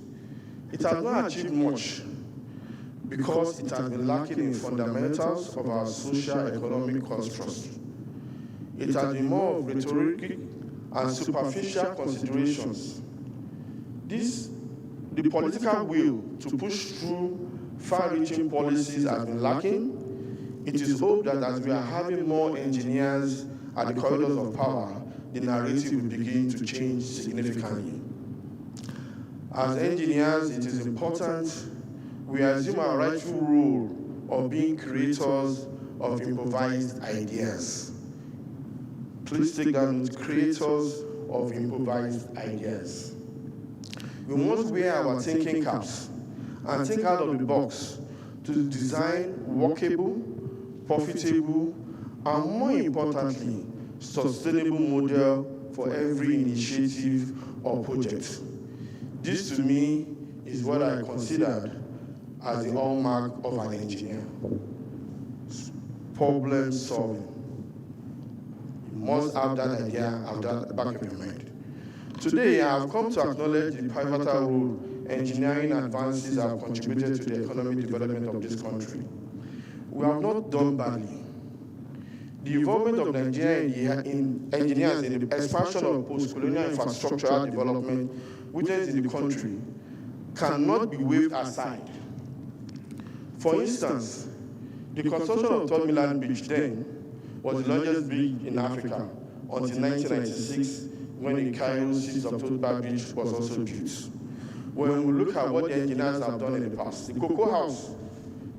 It has not achieved much because it has been lacking in fundamentals of our socio-economic construct. It has been more of rhetoric and superficial considerations. The political will to push through far-reaching policies has been lacking. It is hoped that as we are having more engineers at the corridors of power, the narrative will begin to change significantly. As engineers, it is important we assume our rightful role of being creators of improvised ideas. Please take that note, creators of improvised ideas. We must wear our thinking caps and think out of the box to design workable, profitable, and more importantly, sustainable model for every initiative or project. This to me is what I considered as the hallmark of an engineer. Problem solving. You must have that idea at the back of your mind. Today, I have come to acknowledge the pivotal role engineering advances have contributed to the economic development of this country. We have not done badly. The involvement of Nigeria in engineers in the expansion of post-colonial infrastructural development witnessed in the country cannot be waved aside. For instance, the construction of Third Mainland Bridge then was the largest bridge in Africa until 1996, when the Cairo 6 October Bridge was also built. When we look at what the engineers have done in the past, the Cocoa House,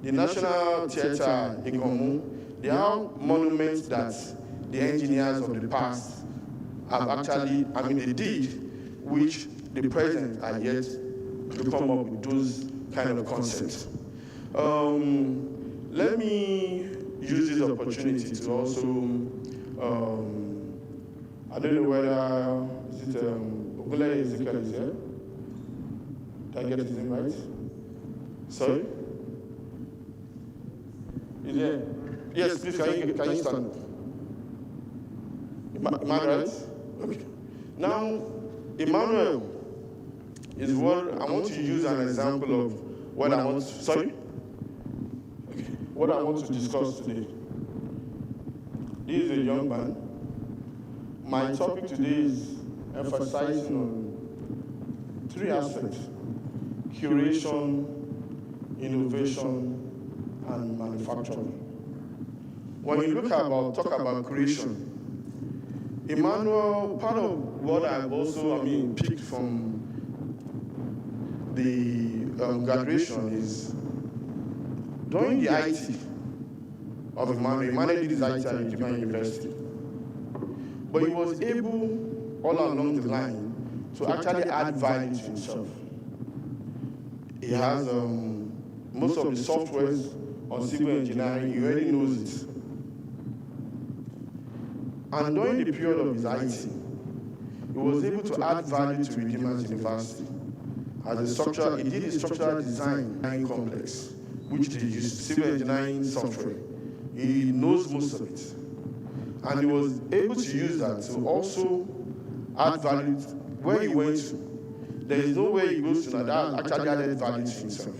the National Theatre in Gomu, they are monuments that the engineers of the past have actually, they did, which the present are yet to come up with those kind of concepts. Let me use this opportunity to also, I don't know whether, is it Ogule Ezekiel is here? Did I get his name right? Sorry? Is there? Yes, please, can you stand up? Am I right? Okay. Now, Emmanuel is what I want to use an example of what I want to, sorry? Okay. What I want to discuss today. This is a young man. My topic today is emphasizing on 3 aspects: curation, innovation, and manufacturing. When you talk about creation, Emmanuel, part of what I've also, picked from the graduation is during the IT of Emmanuel did his IT at Nigerian University. But he was able, all along the line, to actually add value to himself. He has most of the softwares on civil engineering, he already knows it. And during the period of his IT, he was able to add value to Redeemers University. He did a structural design complex, which they used civil engineering software. He knows most of it. And he was able to use that to also add value where he went to. There is no way he goes to that actually added value to himself.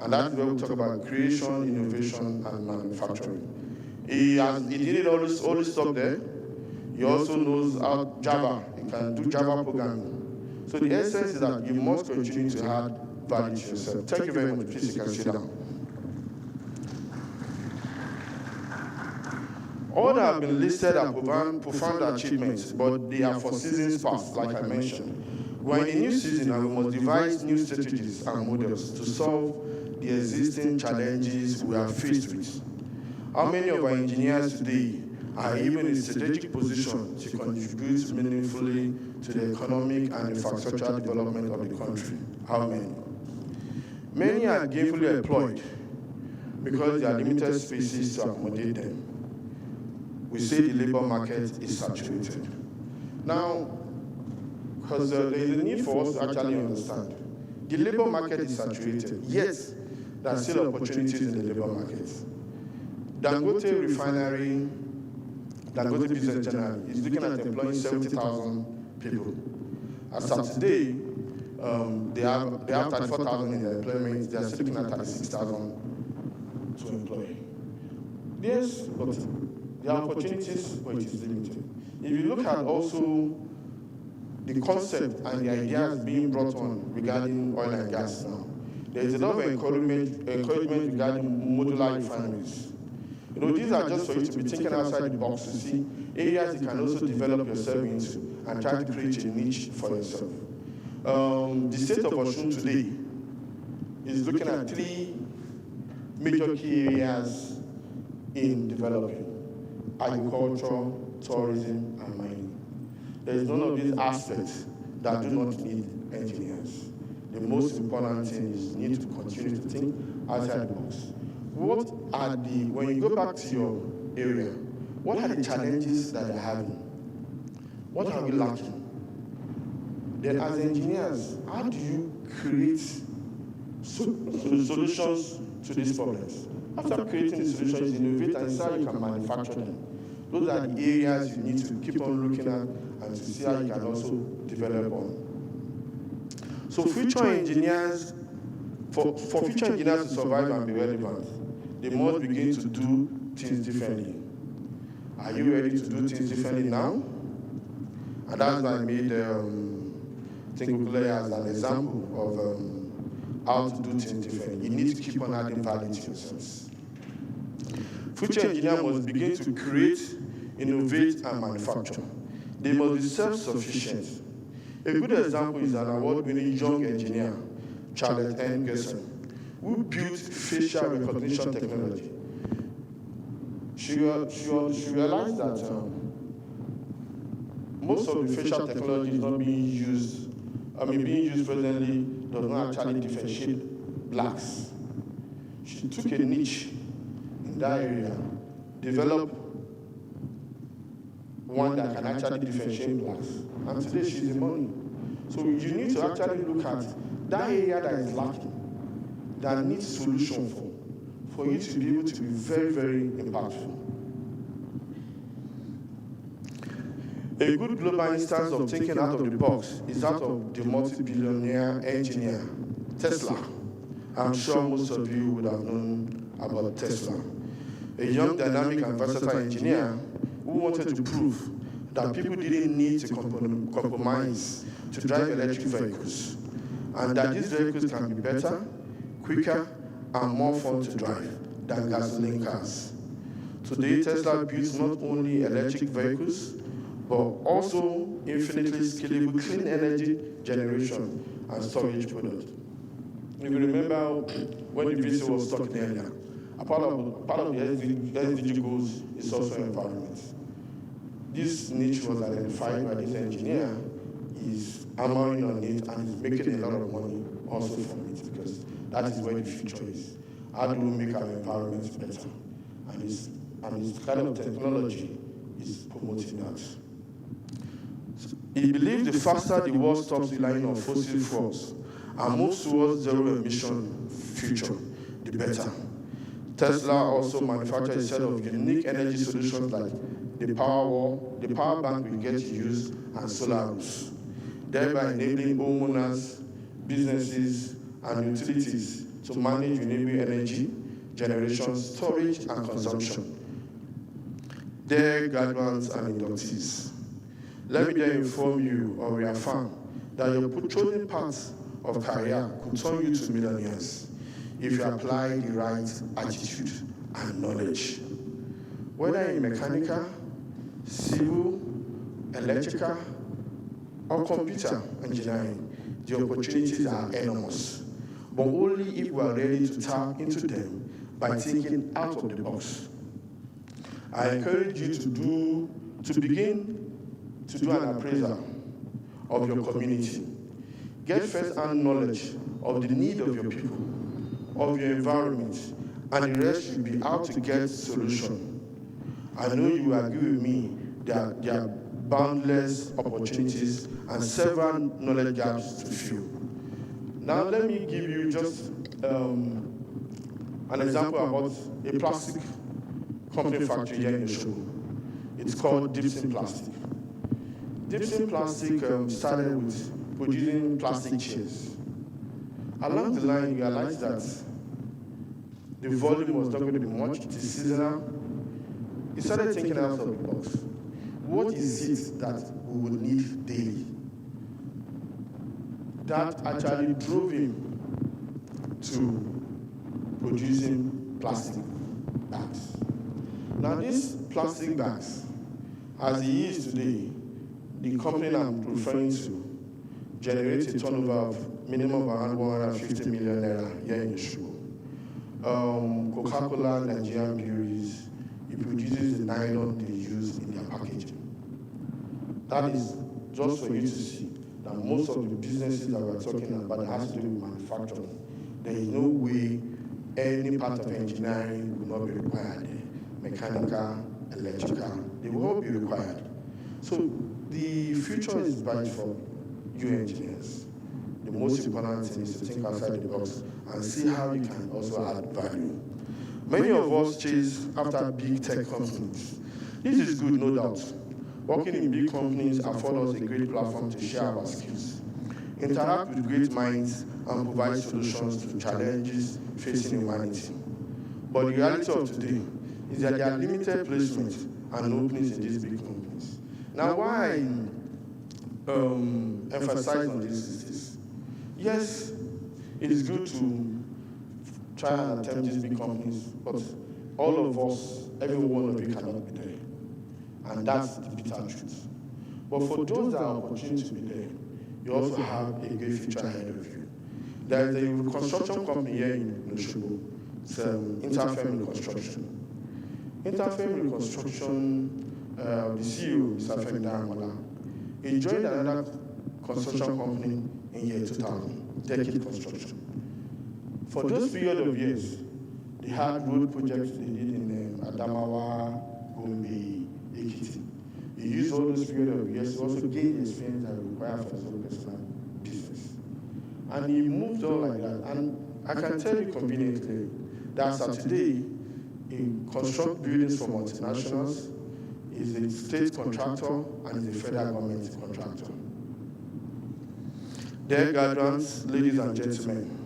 And that's where we talk about creation, innovation, and manufacturing. He did all this stuff there. He also knows how Java. He can do Java programming. So the essence is that you must continue to add value to yourself. Thank you very much. Please, you can sit down. All that have been listed are profound achievements, but they are for seasons past, like I mentioned. We're in a new season and we must devise new strategies and models to solve the existing challenges we are faced with. How many of our engineers today are even in a strategic position to contribute meaningfully to the economic and infrastructural development of the country? How many? Many are gainfully employed because there are limited spaces to accommodate them. We say the labor market is saturated. Now, because there is a need for us to actually understand, the labor market is saturated, yet there are still opportunities in the labor market. Dangote Refinery, Dangote Business General is looking at employing 70,000 people. As of today, they have 34,000 in their employment. They are still looking at 36,000 to employ. Yes, but there are opportunities, but it is limited. If you look at also the concept and the ideas being brought on regarding oil and gas now, there is a lot of encouragement regarding modular refineries. These are just for you to be thinking outside the box to see areas you can also develop yourself into and try to create a niche for yourself. The state of OSUN today is looking at 3 major key areas in developing: agriculture, tourism, and mining. There is none of these aspects that do not need engineers. The most important thing is you need to continue to think outside the box. When you go back to your area, what are the challenges that they're having? What are we lacking? Then as engineers, how do you create solutions to these problems? After creating the solutions, innovate and see how you can manufacture them. Those are the areas you need to keep on looking at and to see how you can also develop on. So future engineers, for future engineers to survive and be relevant, they must begin to do things differently. Are you ready to do things differently now? And that's why I made Tinkukulere as an example of how to do things differently. You need to keep on adding value to yourselves. Future engineers must begin to create, innovate, and manufacture. They must be self-sufficient. A good example is an award-winning young engineer, Charlotte N. Gerson, who built facial recognition technology. She realized that most of the facial technology is not being used, being used presently does not actually differentiate blacks. She took a niche in that area, developed one that can actually differentiate blacks. And today she's in money. So you need to actually look at that area that is lacking, that needs solution for you to be able to be very, very impactful. A good global instance of thinking out of the box is that of the multi-billionaire engineer, Tesla. I'm sure most of you would have known about Tesla. A young, dynamic, and versatile engineer who wanted to prove that people didn't need to compromise to drive electric vehicles, and that these vehicles can be better, quicker, and more fun to drive than gasoline cars. Today, Tesla builds not only electric vehicles, but also infinitely scalable clean energy generation and storage products. If you remember when the VC was talking earlier, a part of the SDG goals is also environment. This niche was identified by this engineer, is hammering on it, and is making a lot of money also from it, because that is where the future is. How do we make our environment better? And this kind of technology is promoting that. He believes the faster the world stops relying on fossil fuels and moves towards zero-emission future, the better. Tesla also manufactures a set of unique energy solutions like the power wall, the power bank we get to use, and solar roofs, thereby enabling homeowners, businesses, and utilities to manage renewable energy, generation, storage, and consumption. Dear graduates and inductees, let me then inform you or reaffirm that your chosen path of career could turn you to millionaires if you apply the right attitude and knowledge. Whether in mechanical, civil, electrical, or computer engineering, the opportunities are enormous, but only if we are ready to tap into them by thinking out of the box. I encourage you to begin to do an appraisal of your community. Get first-hand knowledge of the need of your people, of your environment, and the rest should be how to get solution. I know you agree with me that there are boundless opportunities and several knowledge gaps to fill. Now let me give you just an example about a plastic company factory here in Osogbo. It's called Dipson Plastic. Dipson Plastic started with producing plastic chairs. Along the line, you realize that the volume was not going to be much, it is seasonal. He started thinking out of the box. What is it that we would need daily? That actually drove him to producing plastic bags. Now these plastic bags, as he is today, the company I'm referring to generates a turnover of minimum around 150 million naira here in Osogbo. Coca-Cola, Nigerian breweries, it produces the nylon they use in their packaging. That is just for you to see that most of the businesses that we're talking about that has to do with manufacturing, there is no way any part of engineering will not be required. Mechanical, electrical, they will all be required. So the future is bright for you engineers. The most important thing is to think outside the box and see how you can also add value. Many of us chase after big tech companies. This is good, no doubt. Working in big companies affords us a great platform to share our skills. interact with great minds, and provide solutions to challenges facing humanity. But the reality of today is that there are limited placement and openings in these big companies. Now, why I emphasize on this is this. Yes, it is good to try and attempt these big companies, but all of us, every one of you cannot be there. And that's the bitter truth. But for those that are opportunity to be there, you also have a great future ahead of you. There is a construction company here in Osogbo. It's Interfamily Construction. Interfamily Construction, the CEO, Mr. Femi Daramola, he joined another construction company in year 2000, Decade Construction. For those period of years, they had road projects they did in Adamawa, Gombe, Ekiti. He used all those period of years to also gain the experience that required for his own personal business. And he moved on like that. And I can tell you conveniently that as of today, he constructs buildings for multinationals, is a state contractor, and is a federal government contractor. Dear graduates, ladies and gentlemen,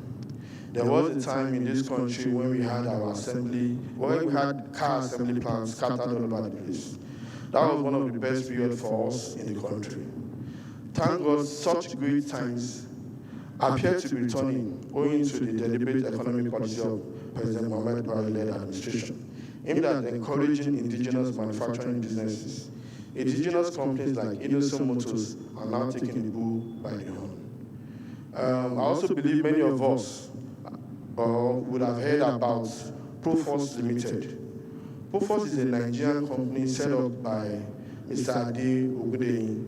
there was a time in this country when we had our assembly, when we had car assembly plants scattered all over the place. That was one of the best periods for us in the country. Thank God, such great times appear to be returning owing to the deliberate economic policy of President Muhammadu Buhari-led administration, aimed at encouraging indigenous manufacturing businesses. Indigenous companies like INDUCTION Motors are now taking the bull by the horn. I also believe many of us would have heard about Proforce Limited. Proforce is a Nigerian company set up by Mr. Ade Ogudeyin,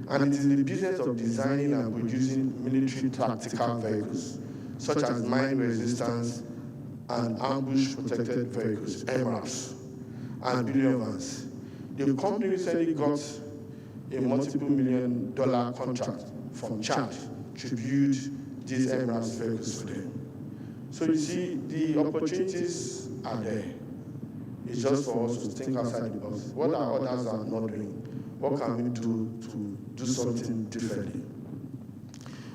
and it is in the business of designing and producing military tactical vehicles, such as mine resistance and ambush-protected vehicles, MRAPs, and billion vans. The company recently got a multiple $multi-million contract from Chad to build these MRAPs vehicles for them. So you see, the opportunities are there. It's just for us to think outside the box. What are others are not doing? What can we do to do something differently?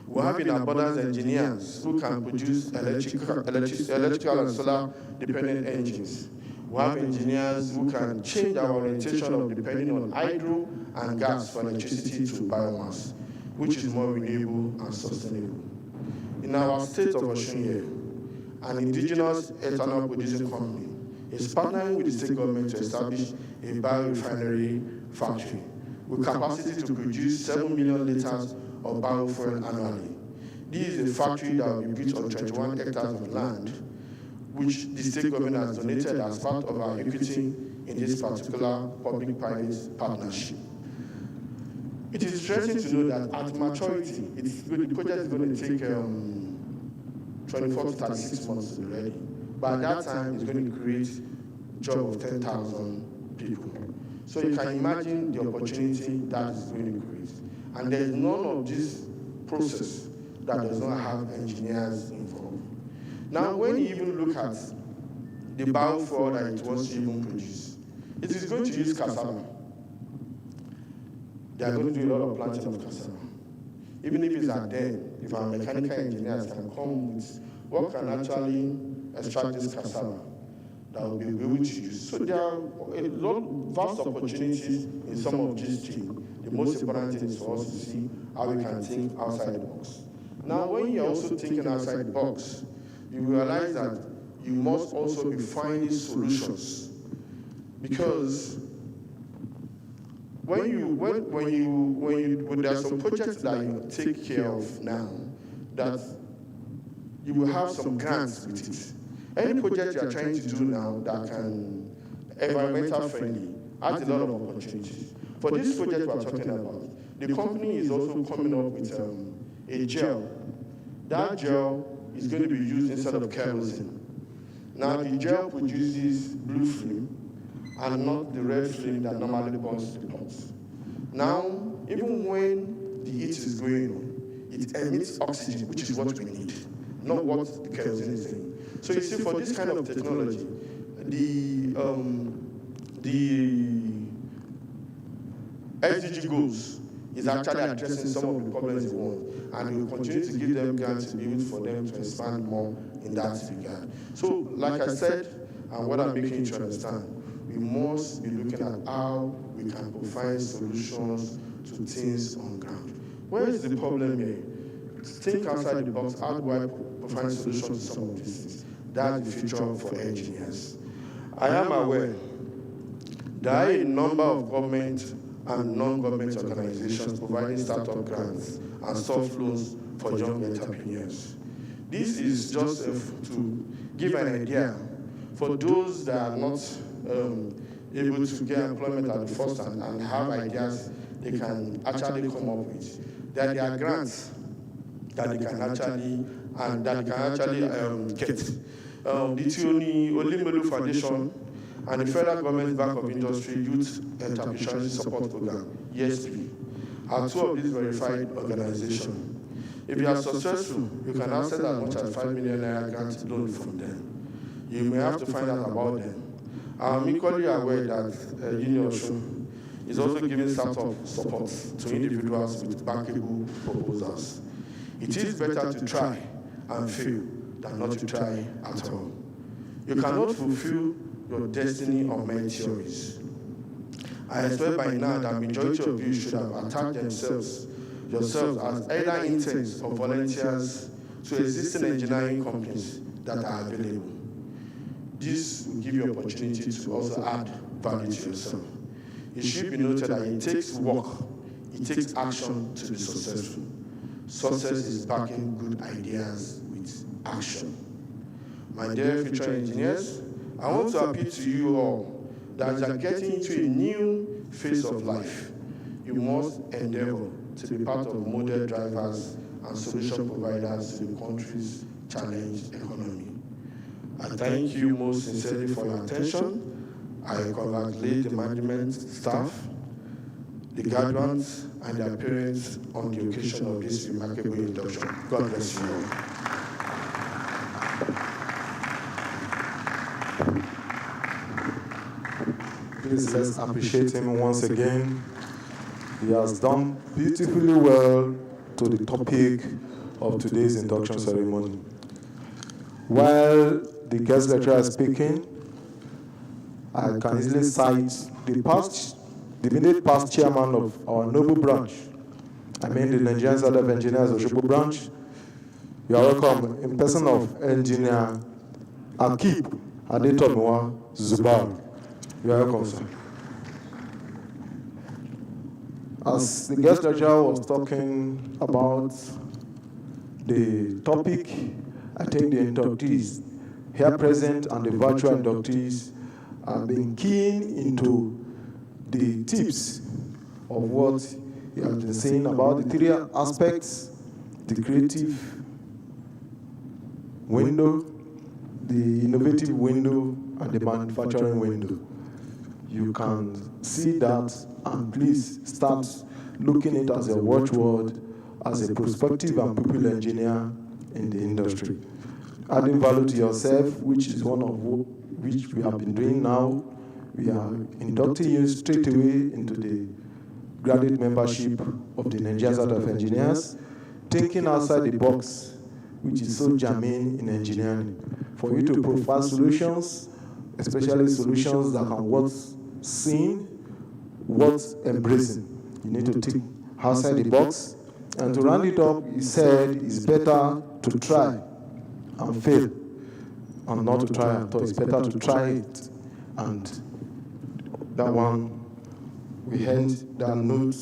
We have in abundance engineers who can produce electrical and solar-dependent engines. We have engineers who can change our orientation of depending on hydro and gas for electricity to biomass, which is more renewable and sustainable. In our state of OSUN here, an indigenous ethanol producing company is partnering with the state government to establish a biorefinery factory with capacity to produce 7 million liters of biofuel annually. This is a factory that will be built on 21 hectares of land, which the state government has donated as part of our equity in this particular public-private partnership. It is interesting to know that at maturity, the project is going to take 24 to 36 months to be ready. But at that time, it's going to create a job of 10,000 people. So you can imagine the opportunity that is going to create. And there's none of this process that does not have engineers involved. Now, when you even look at the biofuel that it wants to even produce, it is going to use cassava. They are going to do a lot of planting of cassava. Even if it's at then, if our mechanical engineers can come with what can actually extract this cassava that will be able to use. So there are a lot of vast opportunities in some of these things. The most important thing is for us to see how we can think outside the box. Now, when you're also thinking outside the box, you realize that you must also be finding solutions. Because when there are some projects that you take care of now, that you will have some grants with it. Any project you are trying to do now that can environmental friendly has a lot of opportunities. For this project we are talking about, the company is also coming up with a gel. That gel is going to be used instead of kerosene. Now the gel produces blue flame and not the red flame that normally burns the pots. Now, even when the heat is going on, it emits oxygen, which is what we need, not what the kerosene is doing. So you see, for this kind of technology, the SDG goals is actually addressing some of the problems they want, and we will continue to give them grants to be able for them to expand more in that regard. So, like I said, and what I'm making you to understand, we must be looking at how we can provide solutions to things on ground. Where is the problem here? Think outside the box. How do I provide solutions to some of these things? That's the future for engineers. I am aware there are a number of government and non-government organizations providing startup grants and soft loans for young entrepreneurs. This is just to give an idea for those that are not able to get employment at the first hand and have ideas they can actually come up with. There are grants that they can actually get. The Tioni Olimelu Foundation and the Federal Government Bank of Industry Youth Entrepreneurship Support Program, ESP, are two of these verified organizations. If you are successful, you can access as much as 5 million naira grant loan from them. You may have to find out about them. I'm equally aware that OSUN is also giving startup support to individuals with bankable proposals. It is better to try and fail than not to try at all. You cannot fulfill your destiny on mere theories. I expect by now that majority of you should have attached yourselves as either interns or volunteers to existing engineering companies that are available. This will give you opportunity to also add value to yourself. It should be noted that it takes work, it takes action to be successful. Success is backing good ideas with action. My dear future engineers, I want to appeal to you all that you are getting into a new phase of life. You must endeavor to be part of model drivers and solution providers to the country's challenged economy. I thank you most sincerely for your attention. I congratulate the management staff, the graduates, and their parents on the occasion of this remarkable induction. God bless you all. Please let's appreciate him once again. He has done beautifully well to the topic of today's induction ceremony. While the guest lecturer is speaking, I can easily cite the immediate past chairman of our noble branch, the Nigerian Side of Engineers Osogbo branch. You are welcome in person of Engineer Akib Adetomiwa Zubar. You are welcome, sir. As the guest lecturer was talking about the topic, I think the inductees here present and the virtual inductees have been keen into the tips of what he has been saying about the three aspects: the creative window, the innovative window, and the manufacturing window. You can see that, and please start looking at it as a watchword, as a prospective and pupil engineer in the industry. Adding value to yourself, which is one of which we have been doing now. We are inducting you straight away into the graduate membership of the Nigerian Side of Engineers, thinking outside the box, which is so germane in engineering, for you to provide solutions, especially solutions that can worth seeing, worth embracing. You need to think outside the box. And to round it up, he said it's better to try and fail and not to try at all. It's better to try it. And that one, we end that note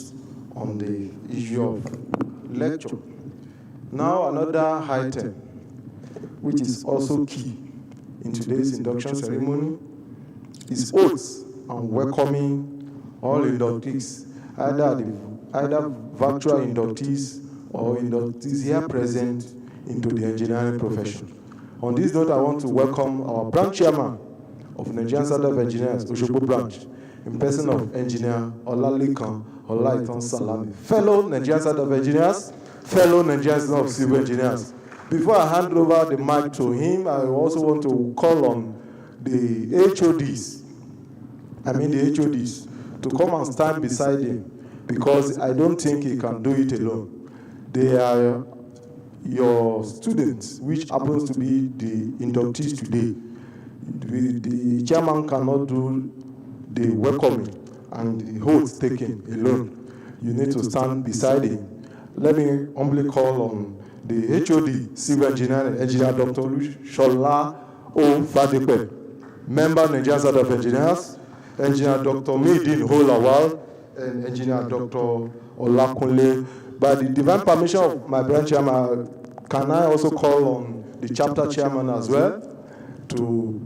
on the issue of lecture. Now another item, which is also key in today's induction ceremony, is oaths and welcoming all inductees, either virtual inductees or inductees here present into the engineering profession. On this note, I want to welcome our branch chairman of Nigerian Side of Engineers, Osogbo branch, in person of Engineer Olalekan Olaitan Salami. Fellow Nigerian Side of Engineers, fellow Nigerian Side of Civil Engineers. Before I hand over the mic to him, I also want to call on the HODs, to come and stand beside him, because I don't think he can do it alone. They are your students, which happens to be the inductees today. The chairman cannot do the welcoming and the oath taking alone. You need to stand beside him. Let me humbly call on the HOD, Civil Engineer and Engineer Dr. Shola O. Fadepe, Member Nigerian Society of Engineers, Engineer Dr. Midin Holawal, and Engineer Dr. Olakunle. By the divine permission of my branch chairman, can I also call on the chapter chairman as well to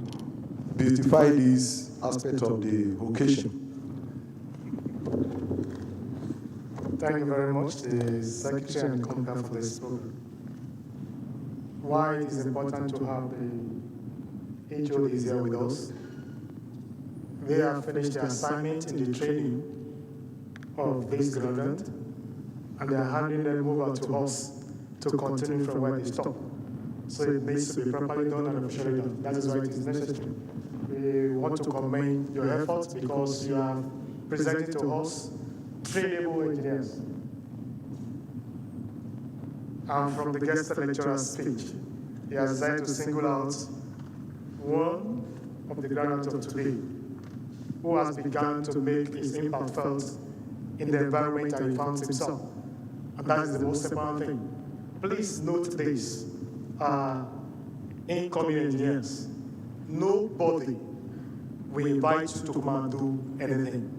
beautify this aspect of the occasion? Thank you very much, the Secretary and the Convener for this program. Why it is important to have the HODs here with us? They have finished their assignment in the training of this graduate, and they are handing them over to us to continue from where they stop. So it needs to be properly done and officially done. That is why it is necessary. We want to commend your efforts because you have presented to us trainable engineers. And from the guest lecturer's speech, he has decided to single out one of the graduates of today who has begun to make his impact felt in the environment that he found himself. And that is the most important thing. Please note this, incoming engineers, nobody will invite you to come and do anything.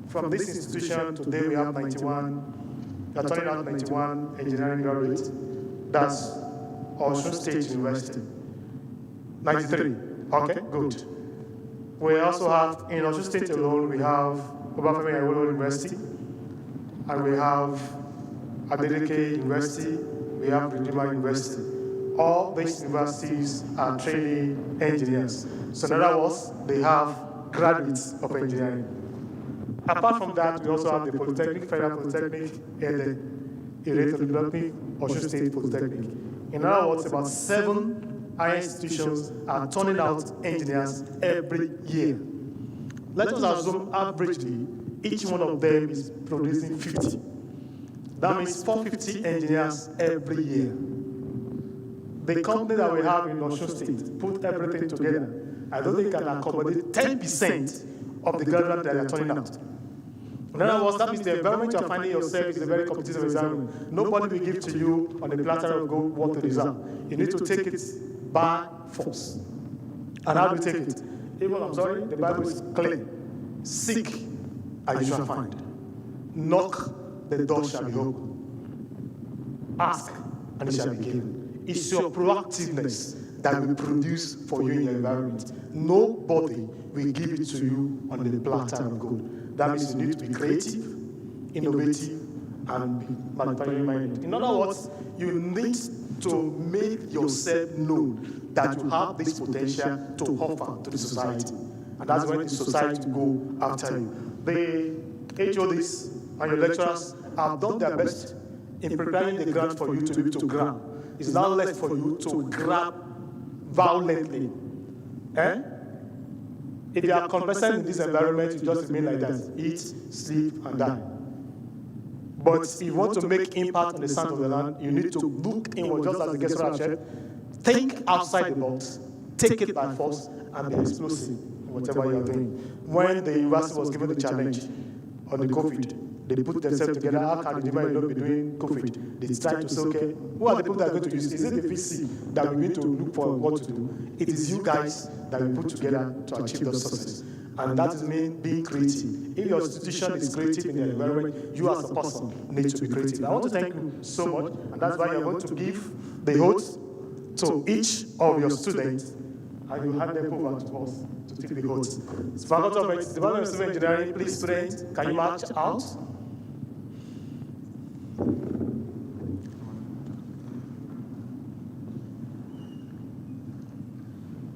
From this institution, today we have 91, we are turning out 91 engineering graduates. That's OSUN State University. 93, okay, good. We also have, in OSUN State alone, we have Obafemi Awolowo University, and we have Adeleke University, we have Redeemer University. All these universities are training engineers. So in other words, they have graduates of engineering. Apart from that, we also have the Polytechnic, Federal Polytechnic, and the Irritated Polytechnic, OSUN State Polytechnic. In other words, about 7 higher institutions are turning out engineers every year. Let us assume averagely, each one of them is producing 50. That means 450 engineers every year. The company that we have in OSUN State put everything together. I don't think it can accommodate 10% of the graduates that they are turning out. In other words, that means the environment you are finding yourself is a very competitive environment. Nobody will give to you on the platter of gold what to deserve. You need to take it by force. And how do you take it? Even, I'm sorry, the Bible is clear. Seek, and you shall find. Knock, the door shall be opened. Ask, and it shall be given. It's your proactiveness that will produce for you in your environment. Nobody will give it to you on the platter of gold. That means you need to be creative, innovative, and be manufacturing minded. In other words, you need to make yourself known that you have this potential to offer to the society. And that's when the society will go after you. The HODs and your lecturers have done their best in preparing the ground for you to be able to grab. It's now left for you to grab violently. If you are conversant in this environment, you just remain like that. Eat, sleep, and die. But if you want to make impact on the sand of the land, you need to look inward, just as the guest have said. Think outside the box, take it by force, and be explosive in whatever you are doing. When the university was given the challenge on the COVID, they put themselves together. How can the university not be doing COVID? They tried to say, okay, who are the people that are going to use? Is it the VC that we need to look for what to do? It is you guys that we put together to achieve the success. And that is mean being creative. If your institution is creative in the environment, you as a person need to be creative. I want to thank you so much, and that's why you're going to give the oath to each of your students, and you hand them over to us to take the oath. Faculty of Department of Civil Engineering, please, students, can you march out?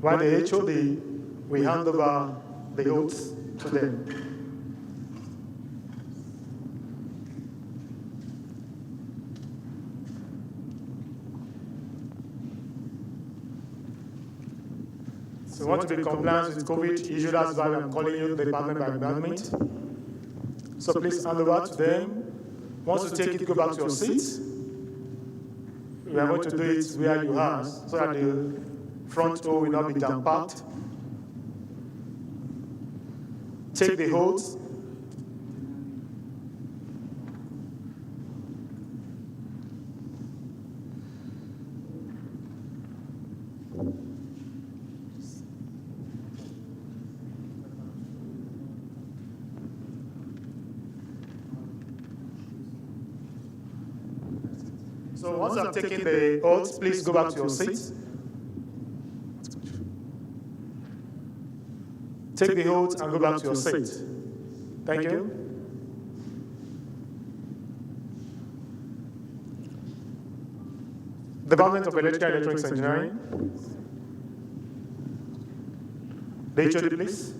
While the HOD, we hand over the oath to them. So we want to be compliant with COVID issue. That's why I'm calling you the department by department. So please hand over to them. Once you take it, go back to your seat. We are going to do it where you are, so that the front row will not be jam-packed. Take the oath. So once you have taken the oath, please go back to your seat. Take the oath and go back to your seat. Thank you. Department of Electrical and Electronics Engineering. The HOD, please.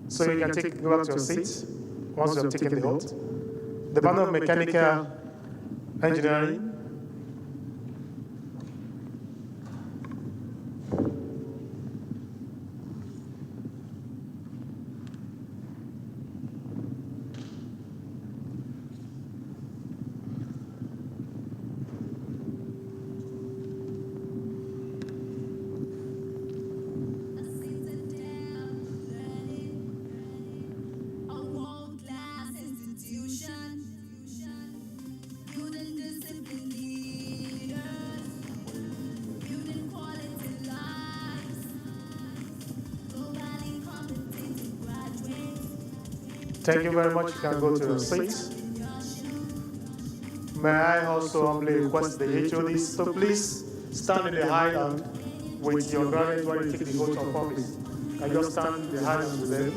So you can go back to your seats once you have taken the oath. Department of Mechanical Engineering. Thank you very much. You can go to your seats. May I also humbly request the HODs to please stand in the aisle with your graduates when you take the oath of office. Can you stand in the aisle with them?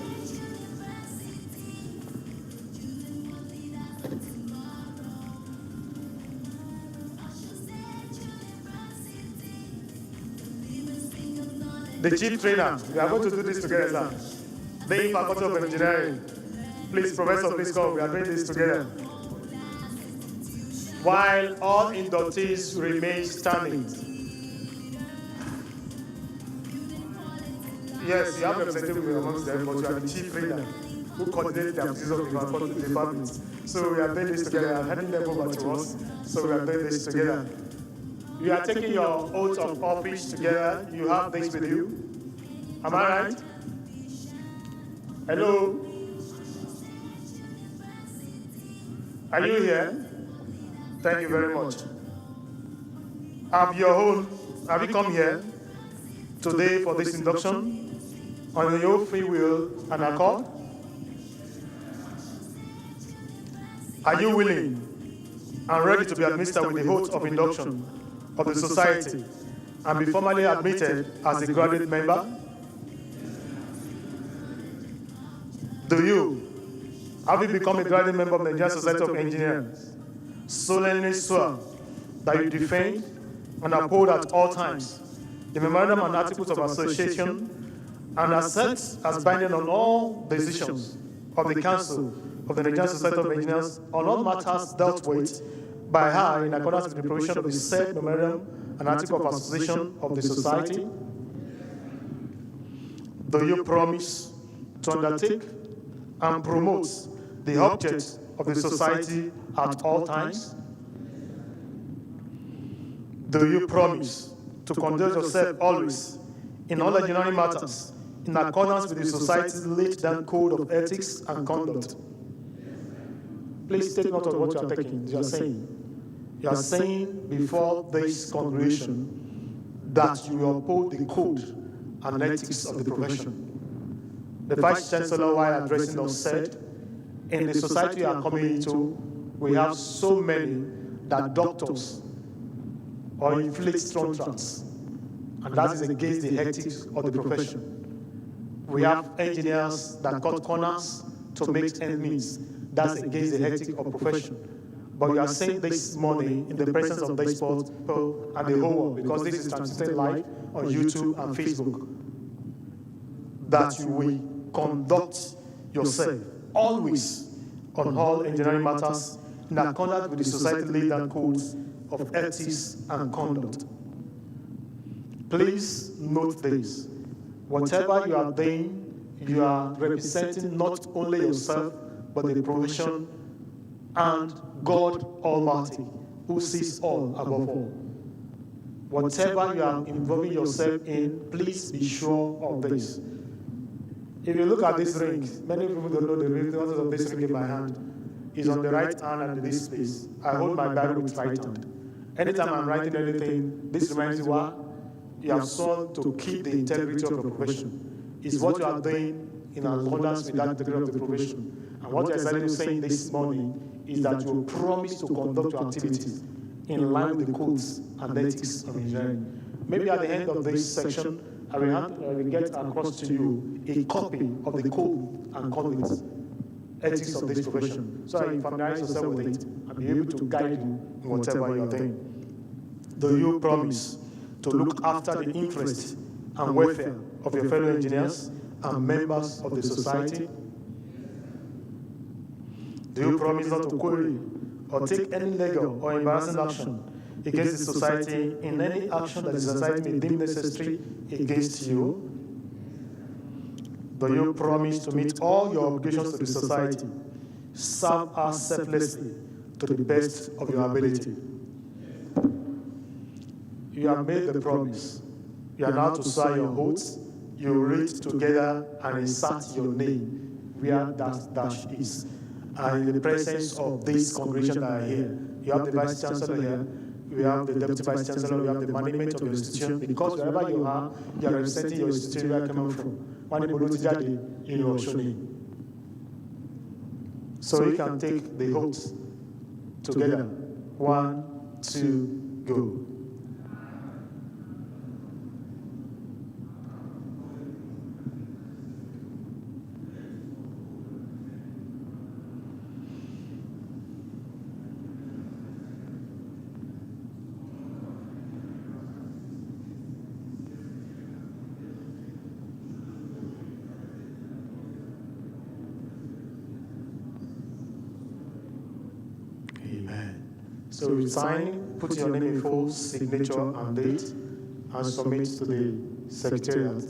The chief trainer, we are going to do this together, sir. The Faculty of Engineering. Please, Professor, please come. We are doing this together. While all inductees remain standing. Yes, you have representative amongst them, but you are the chief trainer who coordinates the activities of the department. So we are doing this together. I'm handing them over to us. So we are doing this together. You are taking your oath of office together. You have this with you. Am I right? Hello? Are you here? Thank you very much. Have you come here today for this induction on your free will and accord? Are you willing and ready to be administered with the oath of induction of the society and be formally admitted as a graduate member? Have you become a graduate member of the Nigerian Society of Engineers? Solemnly swear that you defend and uphold at all times the memorandum and articles of association and accept as binding on all decisions of the Council of the Nigerian Society of Engineers on all matters dealt with by her in accordance with the provision of the said memorandum and article of association of the society? Do you promise to undertake and promote the objects of the society at all times? Do you promise to conduct yourself always in all engineering matters in accordance with the society's laid down code of ethics and conduct? Please take note of what you are taking. You are saying before this congregation that you will uphold the code and ethics of the profession. The Vice Chancellor, while addressing us, said, in the society we are coming into, we have so many that doctors or inflict contracts and that is against the ethics of the profession. We have engineers that cut corners to make ends meet. That's against the ethics of profession. But we are saying this morning in the presence of these people and the whole world, because this is transmitted live on YouTube and Facebook, that you will conduct yourself always on all engineering matters in accordance with the society laid down codes of ethics and conduct. Please note this. Whatever you are doing, you are representing not only yourself, but the profession and God Almighty, who sees all above all. Whatever you are involving yourself in, please be sure of this. If you look at this ring, many people don't know the ring of this ring in my hand. Is on the right hand and this space. I hold my Bible with right hand. Anytime I'm writing anything, this reminds you what? You have sworn to keep the integrity of your profession. Is what you are doing in accordance with that degree of the profession. And what you are exactly saying this morning is that you will promise to conduct your activities in line with the codes and ethics of engineering. Maybe at the end of this section, I will get across to you a copy of the code and conduct ethics of this profession. So you familiarize yourself with it and be able to guide you in whatever you are doing. Do you promise to look after the interests and welfare of your fellow engineers and members of the society? Do you promise not to query or take any legal or embarrassing action against the society in any action that the society may deem necessary against you? Do you promise to meet all your obligations to the society, serve us selflessly to the best of your ability? You have made the promise. You are now to sign your oaths. You read together and insert your name where that dash is. And in the presence of this congregation that are here, you have the Vice Chancellor here, we have the Deputy Vice Chancellor, we have the management of your institution, because wherever you are representing your institution where you are coming from. One in your name. So you can take the oaths together. 1, 2, go. So you sign, put your name in full, signature and date, and submit to the Secretariat.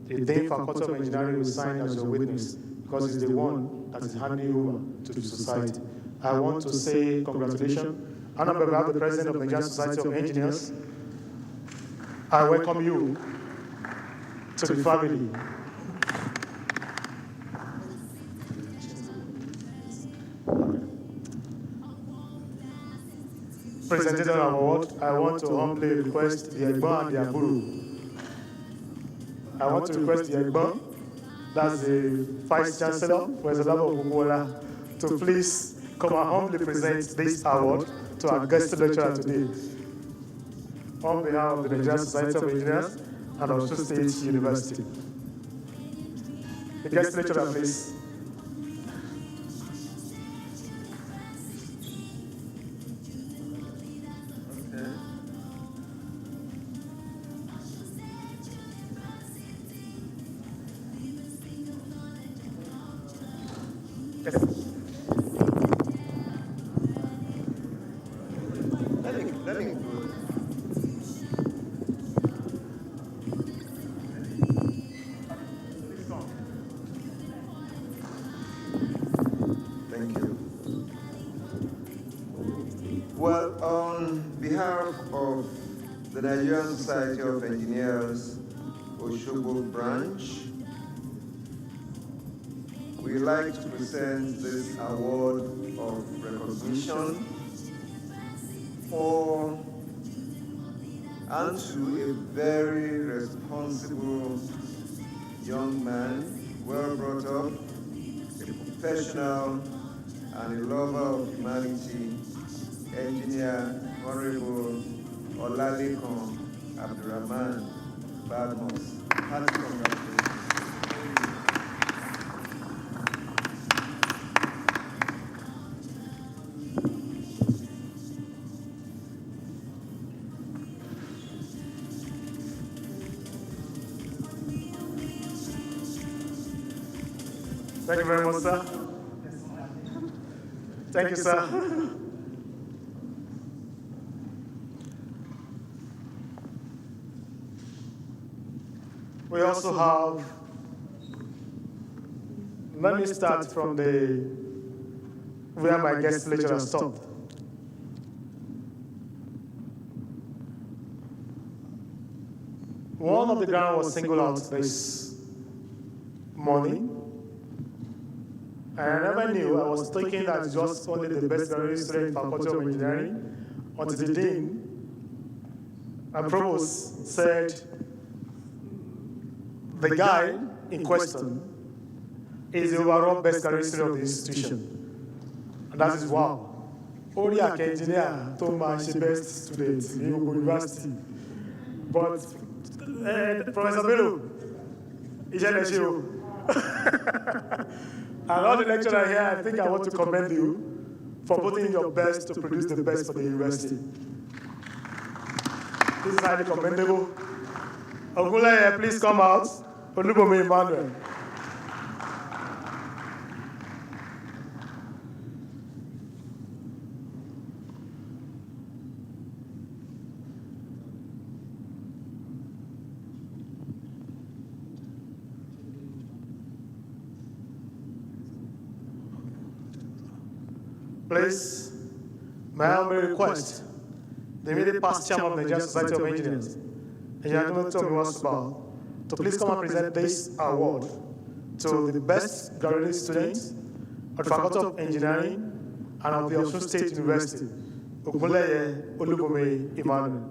The Dean Faculty of Engineering will sign as your witness, because it's the one that is handing over to the society. I want to say congratulations. And on behalf of the President of the Nigerian Society of Engineers, I welcome you to the family. Presenting an award, I want to humbly request the Egba and the Aburu. I want to request the Egba, that's the Vice Chancellor, President of Bukola, to please come and humbly present this award to our guest lecturer today. On behalf of the Nigerian Society of Engineers and OSUN State University. The guest lecturer, please. Thank you. Well, on behalf of the Nigerian Society of Engineers, Osogbo branch, we like to present this award of recognition for and to a very responsible young man, well brought up, a professional and a lover of humanity, engineer Honorable Olalekan Abdurrahman Badmos. Hearty congratulations. Thank you very much, sir. Thank you, sir. We also have, let me start from where my guest lecturer stopped. One of the ground was singled out this morning. And I never knew, I was thinking that just only the best graduate student in Faculty of Engineering, until the dean and provost said, the guy in question is the overall best graduate student of the institution. And that is wow. Only an engineer told me she's best student in university. But Professor Bello, and all the lecturers here, I think I want to commend you for putting in your best to produce the best for the university. This is highly commendable. Ogunleye, please come out. Olubome Emmanuel. Please, may I humbly request the immediate past chairman of the Nigerian Society of Engineers, Engineer Tomiwa, to please come and present this award to the best graduate students at the Faculty of Engineering and of the OSUN State University, Ogunleye Olubome Emmanuel.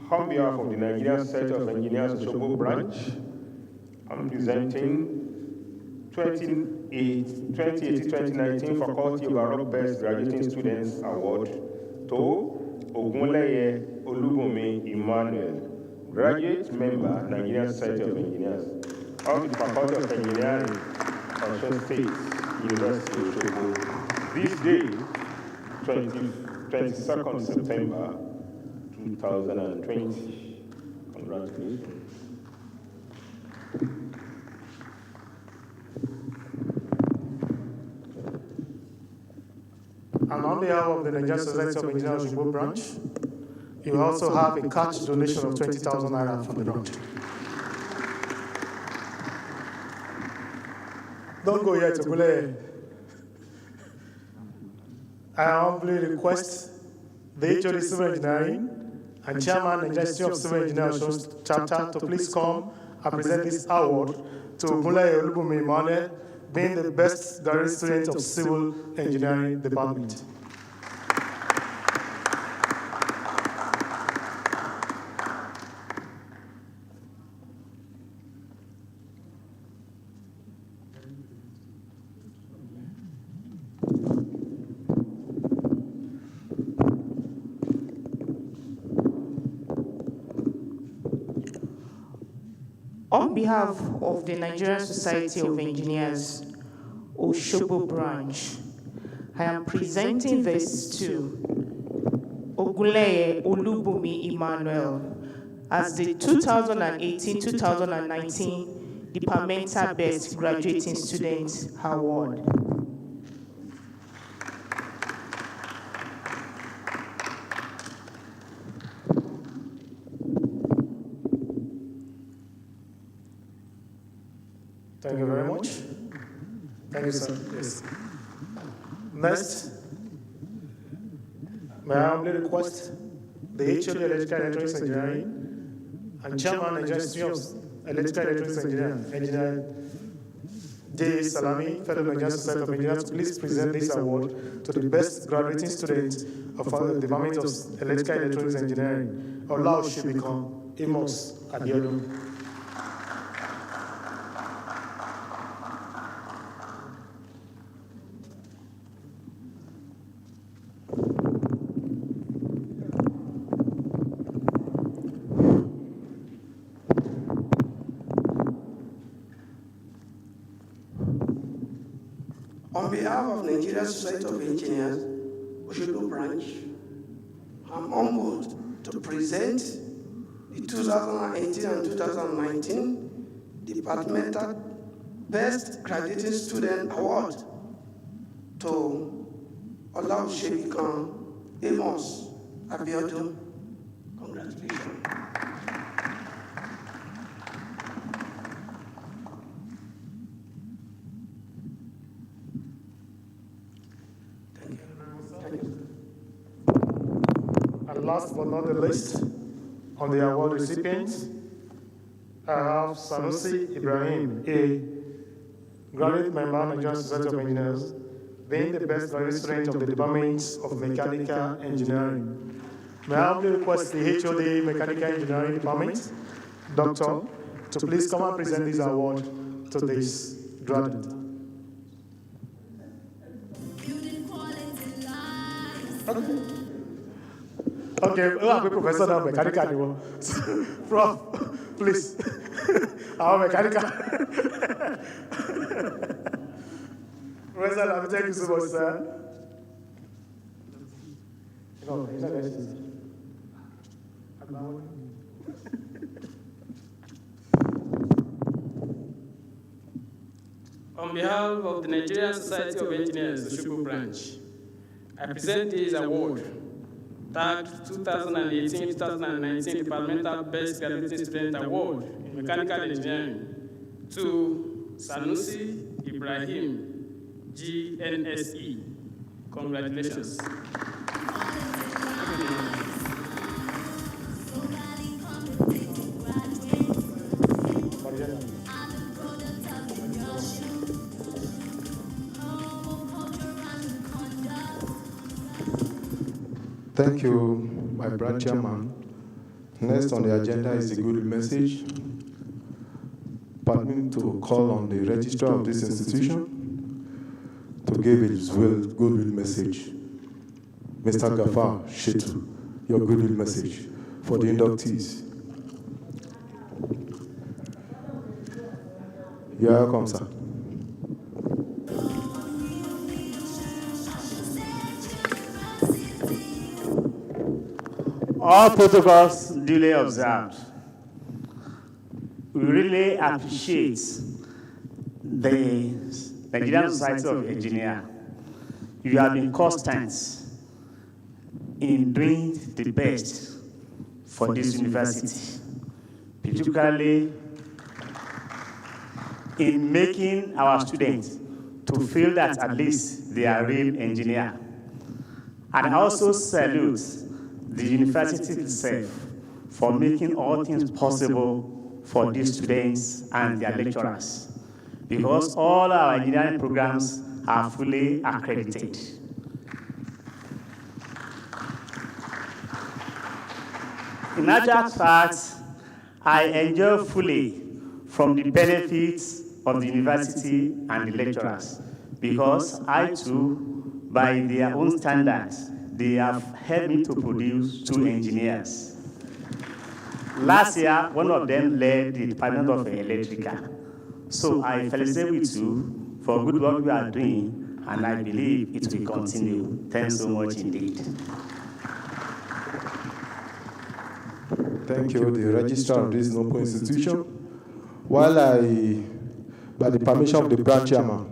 On behalf of the Nigerian Society of Engineers Osogbo branch, I'm presenting 2018-2019 Faculty Overall Best Graduating Students Award to Ogunleye Olubome Emmanuel, graduate member, Nigerian Society of Engineers, of the Faculty of Engineering, OSUN State University, Osogbo. This day, 22nd September, 2020. Congratulations. And on behalf of the Nigerian Society of Engineers Osogbo branch, you also have a cash donation of 20,000 naira from the branch. Don't go yet, Ogule. I humbly request the HOD Civil Engineering and Chairman and Institute of Civil Engineers chapter to please come and present this award to Ogunleye Olubome Emmanuel, being the best graduate student of Civil Engineering Department. On behalf of the Nigerian Society of Engineers, Osogbo branch, I am presenting this to Ogunleye Olubumi Emmanuel as the 2018-2019 Departmental Best Graduating Student Award. Thank you very much. Thank you, sir. Yes. Next, may I humbly request the HOD Electrical Electronics Engineering and Chairman and Institute of Electrical Electronics Engineering, Engineer J. Salami, Fellow Nigerian Society of Engineers, to please present this award to the best graduating student of the Department of Electrical Electronics Engineering, Ola Oshibikon Amos Abiodun. On behalf of Nigerian Society of Engineers, Osogbo branch, I'm humbled to present the 2018 and 2019 Departmental Best Graduating Student Award to Olaosebikan Amos Abiodun. Congratulations. And last but not the least, on the award recipients, I have Sanusi Ibrahim, a graduate member of the Nigerian Society of Engineers, being the best graduate student of the Department of Mechanical Engineering. May I humbly request the HOD Mechanical Engineering Department, Doctor, to please come and present this award to this graduate. Okay, I'm a professor now, mechanical. Prof, please. Our mechanical. Professor, thank you so much, sir. On behalf of the Nigerian Society of Engineers, the Osogbo branch, I present this award, tagged 2018-2019 Departmental Best Graduating Student Award in Mechanical Engineering to Sanusi Ibrahim, GNSE. Congratulations. Thank you, my branch chairman. Next on the agenda is the goodwill message. Permit me to call on the registrar of this institution to give his goodwill message. Mr. Gafar Shetu, your goodwill message for the inductees. You are welcome, sir. All protocols duly observed. We really appreciate the Nigerian Society of Engineers. You have been constant in doing the best for this university, particularly in making our students to feel that at least they are real engineers. And I also salute the university itself for making all things possible for these students and their lecturers, because all our engineering programs are fully accredited. In actual fact, I enjoy fully from the benefits of the university and the lecturers, because I too, by their own standards, they have helped me to produce 2 engineers. Last year, one of them led the Department of Electrical. So I felicitate with you for good work we are doing, and I believe it will continue. Thanks so much indeed. Thank you, the registrar of this noble institution. While by the permission of the branch chairman,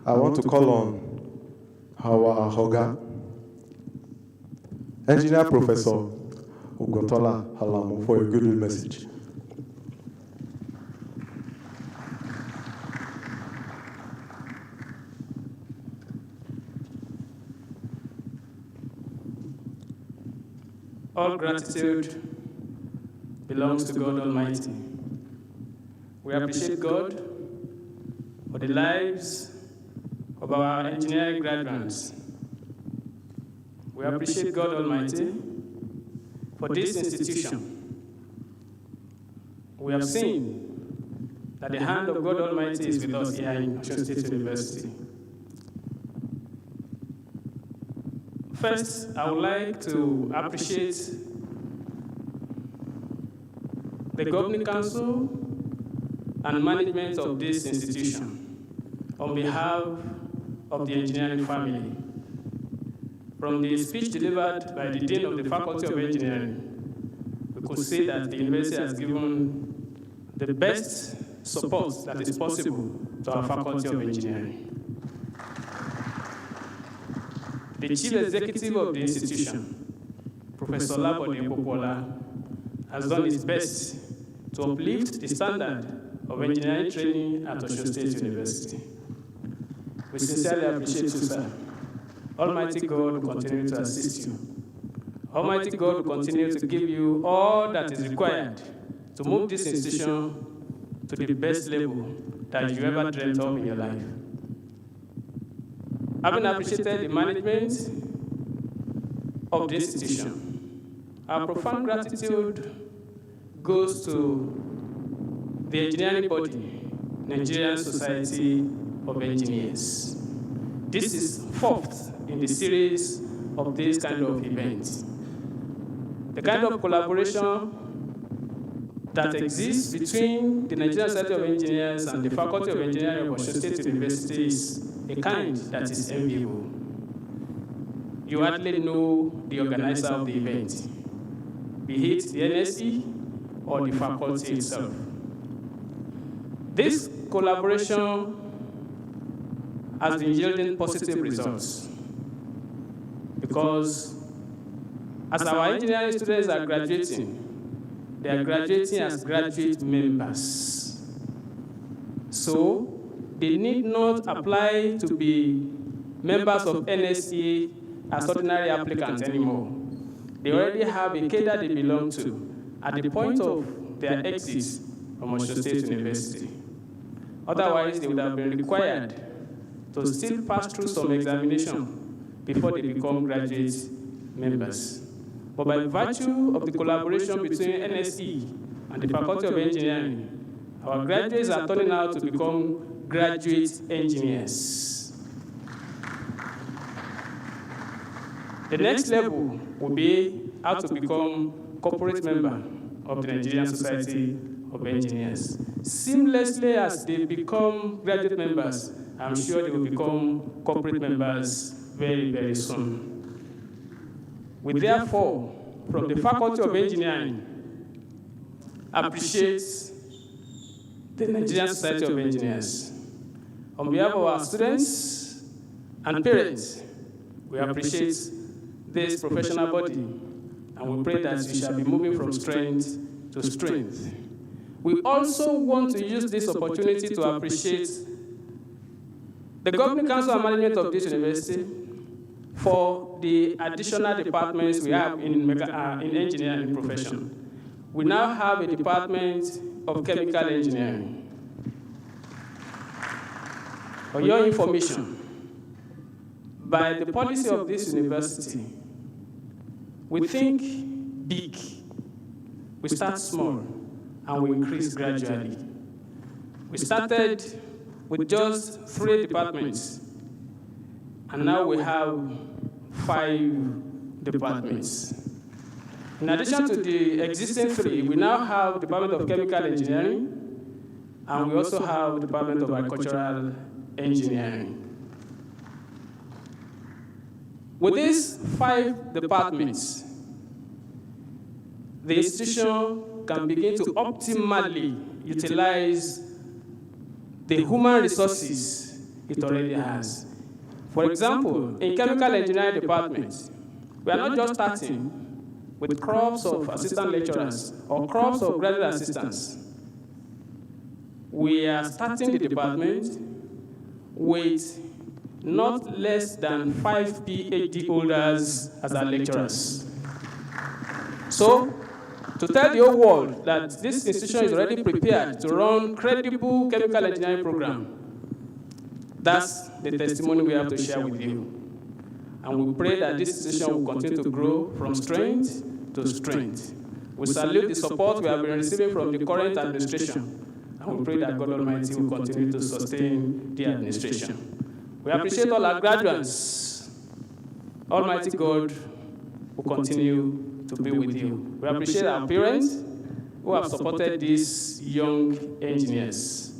I want to call on our Hoga, Engineer Professor Ugontola Halamo, for a goodwill message. All gratitude belongs to God Almighty. We appreciate God for the lives of our engineering graduates. We appreciate God Almighty for this institution. We have seen that the hand of God Almighty is with us here in Osun State University. First, I would like to appreciate the Governing Council and management of this institution on behalf of the engineering family. From the speech delivered by the Dean of the Faculty of Engineering, we could see that the university has given the best support that is possible to our Faculty of Engineering. The Chief Executive of the institution, Professor Labode Popola, has done his best to uplift the standard of engineering training at Osun State University. We sincerely appreciate you, sir. Almighty God will continue to assist you. Almighty God will continue to give you all that is required to move this institution to the best level that you ever dreamt of in your life. Having appreciated the management of the institution, our profound gratitude goes to the engineering body, Nigerian Society of Engineers. This is fourth in the series of this kind of events. The kind of collaboration that exists between the Nigerian Society of Engineers and the Faculty of Engineering of Osun State University is a kind that is enviable. You hardly know the organizer of the event, be it the NSE or the faculty itself. This collaboration has been yielding positive results because as our engineering students are graduating, they are graduating as graduate members. So they need not apply to be members of NSE as ordinary applicants anymore. They already have a cadre they belong to at the point of their exit from Osun State University. Otherwise, they would have been required to still pass through some examination before they become graduate members. But by virtue of the collaboration between NSE and the Faculty of Engineering, our graduates are turning out to become graduate engineers. The next level will be how to become corporate member of the Nigerian Society of Engineers. Seamlessly as they become graduate members, I'm sure they will become corporate members very, very soon. We therefore, from the Faculty of Engineering, appreciate the Nigerian Society of Engineers. On behalf of our students and parents, we appreciate this professional body, and we pray that we shall be moving from strength to strength. We also want to use this opportunity to appreciate the Governing Council and management of this university for the additional departments we have in engineering profession. We now have a department of chemical engineering. For your information, by the policy of this university, we think big, we start small, and we increase gradually. We started with just 3 departments, and now we have 5 departments. In addition to the existing 3, we now have Department of Chemical Engineering, and we also have Department of Agricultural Engineering. With these 5 departments, the institution can begin to optimally utilize the human resources it already has. For example, in Chemical Engineering Department, we are not just starting with crops of assistant lecturers or crops of graduate assistants. We are starting the department with not less than 5 PhD holders as our lecturers. So, to tell the whole world that this institution is already prepared to run credible chemical engineering program, that's the testimony we have to share with you. And we pray that this institution will continue to grow from strength to strength. We salute the support we have been receiving from the current administration, and we pray that God Almighty will continue to sustain the administration. We appreciate all our graduates. Almighty God will continue to be with you. We appreciate our parents who have supported these young engineers.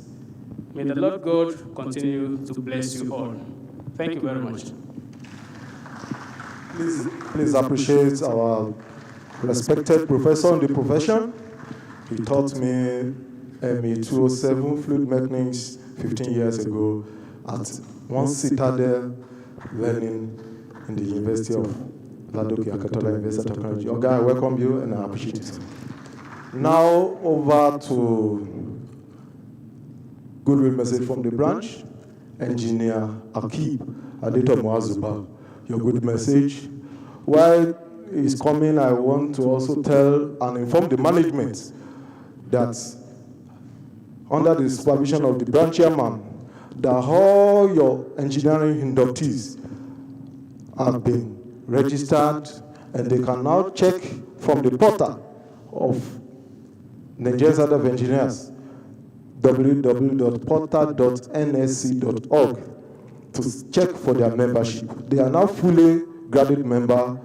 May the Lord God continue to bless you all. Thank you very much. Please appreciate our respected professor in the profession. He taught me ME 207 fluid mechanics 15 years ago at one Citadel learning in the University of Ladoke, Akatola University of Technology. Okay, I welcome you and I appreciate it. Now over to goodwill message from the branch, Engineer Akib Adeto Moazuba. Your good message. While he's coming, I want to also tell and inform the management that under the supervision of the branch chairman, that all your engineering inductees have been registered and they can now check from the portal of Nigerian Society of Engineers, www.portal.nsc.org, to check for their membership. They are now fully graduate member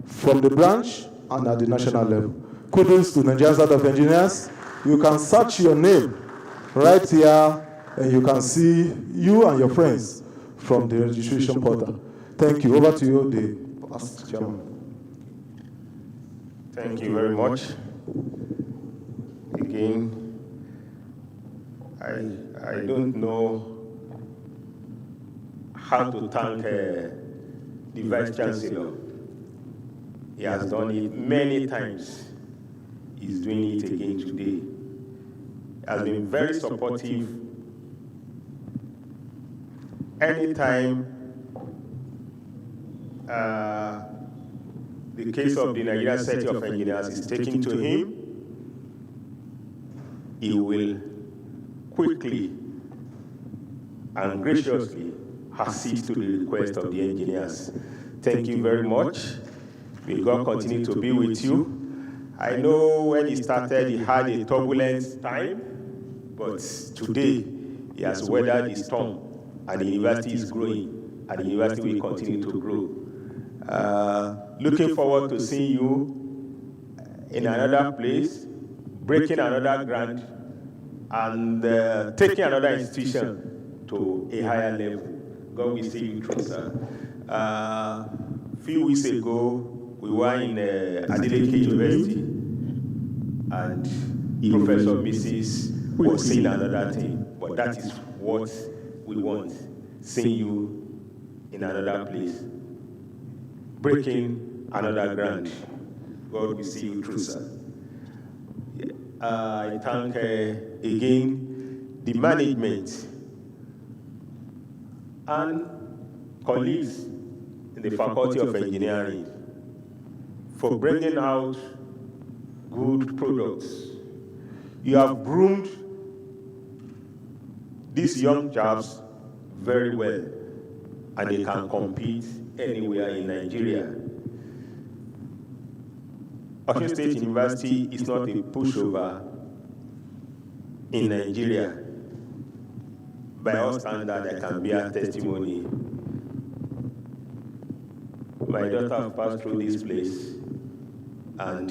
from the branch and at the national level. Kudos to Nigerian Society of Engineers. You can search your name right here and you can see you and your friends from the registration portal. Thank you. Over to you, the past chairman. Thank you very much. Again, I don't know how to thank the Vice Chancellor. He has done it many times. He's doing it again today. He has been very supportive. Anytime the case of the Nigerian Society of Engineers is taken to him, he will quickly and graciously accede to the request of the engineers. Thank you very much. May God continue to be with you. I know when he started, he had a turbulent time, but today he has weathered the storm, and the university is growing, and the university will continue to grow. Looking forward to seeing you in another place, breaking another ground, and taking another institution to a higher level. God will see you through, sir. A few weeks ago, we were in Adeleke University, and Professor Mrs. was saying another thing, but that is what we want, seeing you in another place, breaking another ground. God will see you through, sir. I thank again the management and colleagues in the Faculty of Engineering for bringing out good products. You have groomed these young chaps very well, and they can compete anywhere in Nigeria. Osun State University is not a pushover in Nigeria. By all standards, I can bear testimony. My daughter passed through this place, and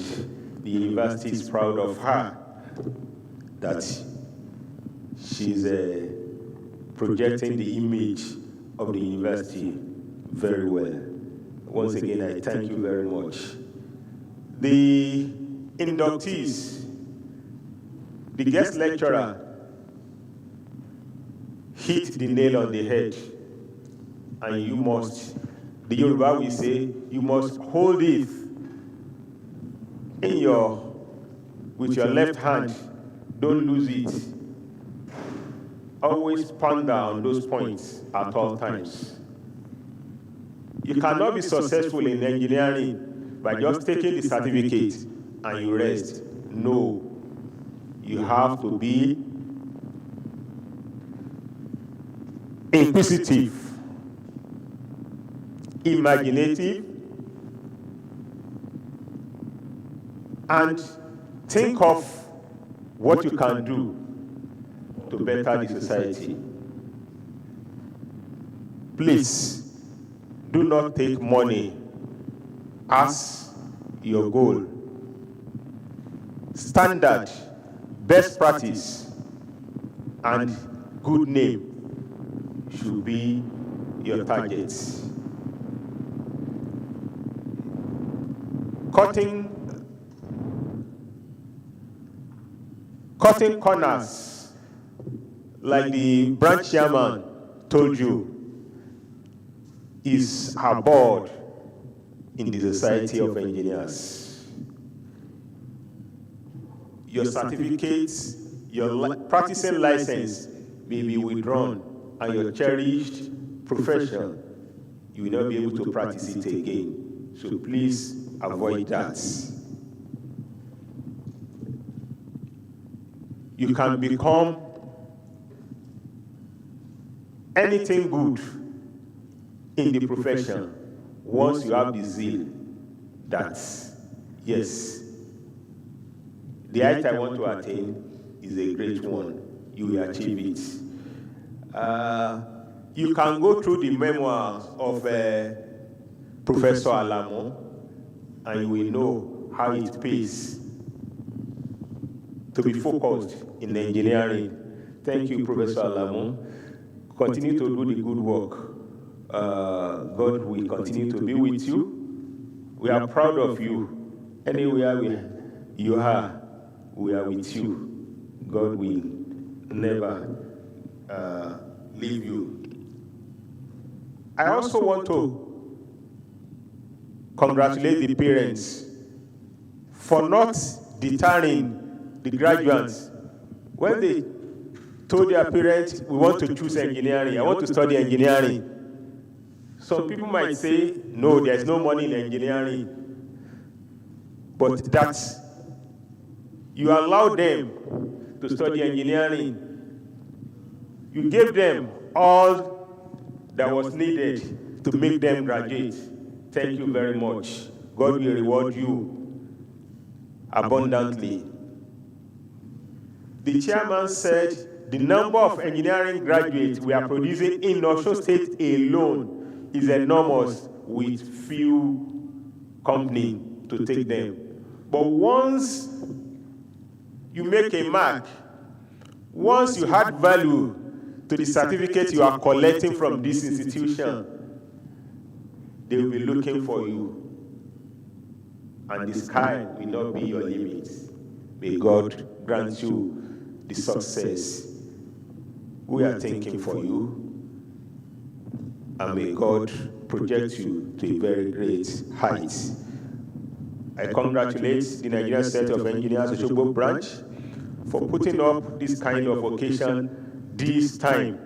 the university is proud of her, that she's projecting the image of the university very well. Once again, I thank you very much. The inductees, the guest lecturer hit the nail on the head, and you must, the Yoruba will say, you must hold it with your left hand, don't lose it. Always ponder on those points at all times. You cannot be successful in engineering by just taking the certificate and you rest. No, you have to be inquisitive, imaginative, and think of what you can do to better the society. Please, do not take money as your goal. Standard, best practice, and good name should be your targets. Cutting corners, like the branch chairman told you, is abhorred in the Society of Engineers. Your certificates, your practicing license may be withdrawn, and your cherished profession, you will not be able to practice it again. So please avoid that. You can become anything good in the profession once you have the zeal that, yes, the height I want to attain is a great one. You will achieve it. You can go through the memoirs of Professor Alamo, and you will know how it pays to be focused in engineering. Thank you, Professor Alamo. Continue to do the good work. God will continue to be with you. We are proud of you. Anywhere you are, we are with you. God will never leave you. I also want to congratulate the parents for not deterring the graduates. When they told their parents, we want to choose engineering, I want to study engineering. Some people might say, no, there's no money in engineering. But that's, you allowed them to study engineering. You gave them all that was needed to make them graduate. Thank you very much. God will reward you abundantly. The chairman said the number of engineering graduates we are producing in OSUN State alone is enormous, with few companies to take them. But once you make a mark, once you add value to the certificate you are collecting from this institution, they will be looking for you. And the sky will not be your limit. May God grant you the success we are thinking for you. And may God project you to a very great height. I congratulate the Nigerian State of Engineers Osogbo branch for putting up this kind of occasion this time.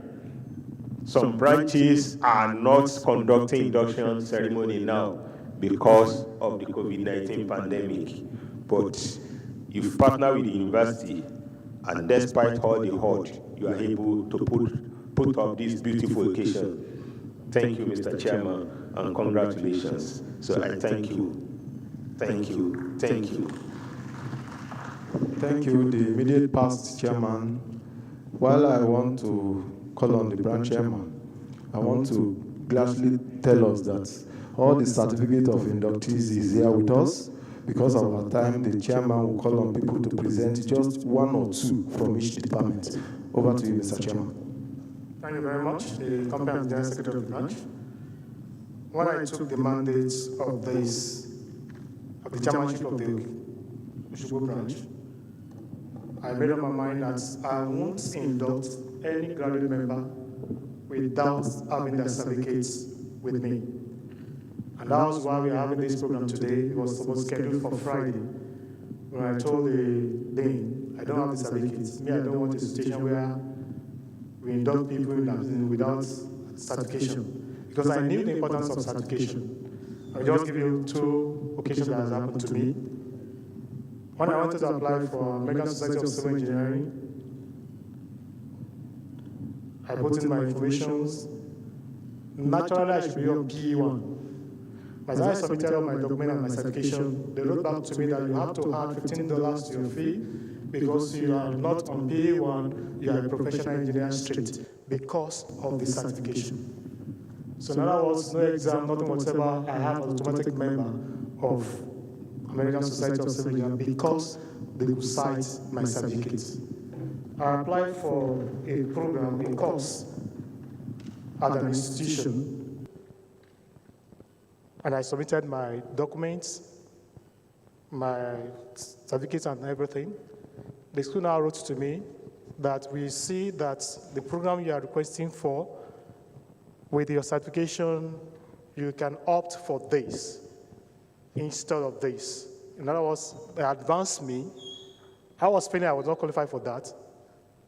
Some branches are not conducting induction ceremony now because of the COVID-19 pandemic. But you've partnered with the university, and despite all the odds, you are able to put up this beautiful occasion. Thank you, Mr. Chairman, and congratulations. So I thank you. Thank you. Thank you. Thank you, the immediate past chairman. While I want to call on the branch chairman, I want to gladly tell us that all the certificate of inductees is here with us. because of our time, the chairman will call on people to present just one or two from each department. Over to you, Mr. Chairman. Thank you very much. The company and General Secretary of the branch. When I took the mandate of the chairmanship of the Oshogbo branch, I made up my mind that I won't induct any graduate member without having their certificates with me. And that was why we are having this program today. It was supposed to schedule for Friday. When I told the dean, I don't have the certificates. Me, I don't want a situation where we induct people without certification. Because I knew the importance of certification. I'll just give you two occasions that has happened to me. When I wanted to apply for American Society of Civil Engineering, I put in my information. Naturally, I should be on PE1. But as I submitted all my document and my certification, they wrote back to me that you have to add $15 to your fee because you are not on PE1, you are a professional engineer straight because of the certification. So in other words, no exam, nothing whatever, I have an automatic member of American Society of Civil Engineers because they could cite my certificates. I applied for a program, a course at an institution, and I submitted my documents, my certificates and everything. The school now wrote to me that we see that the program you are requesting for, with your certification, you can opt for this instead of this. In other words, they advanced me. I was feeling I was not qualified for that,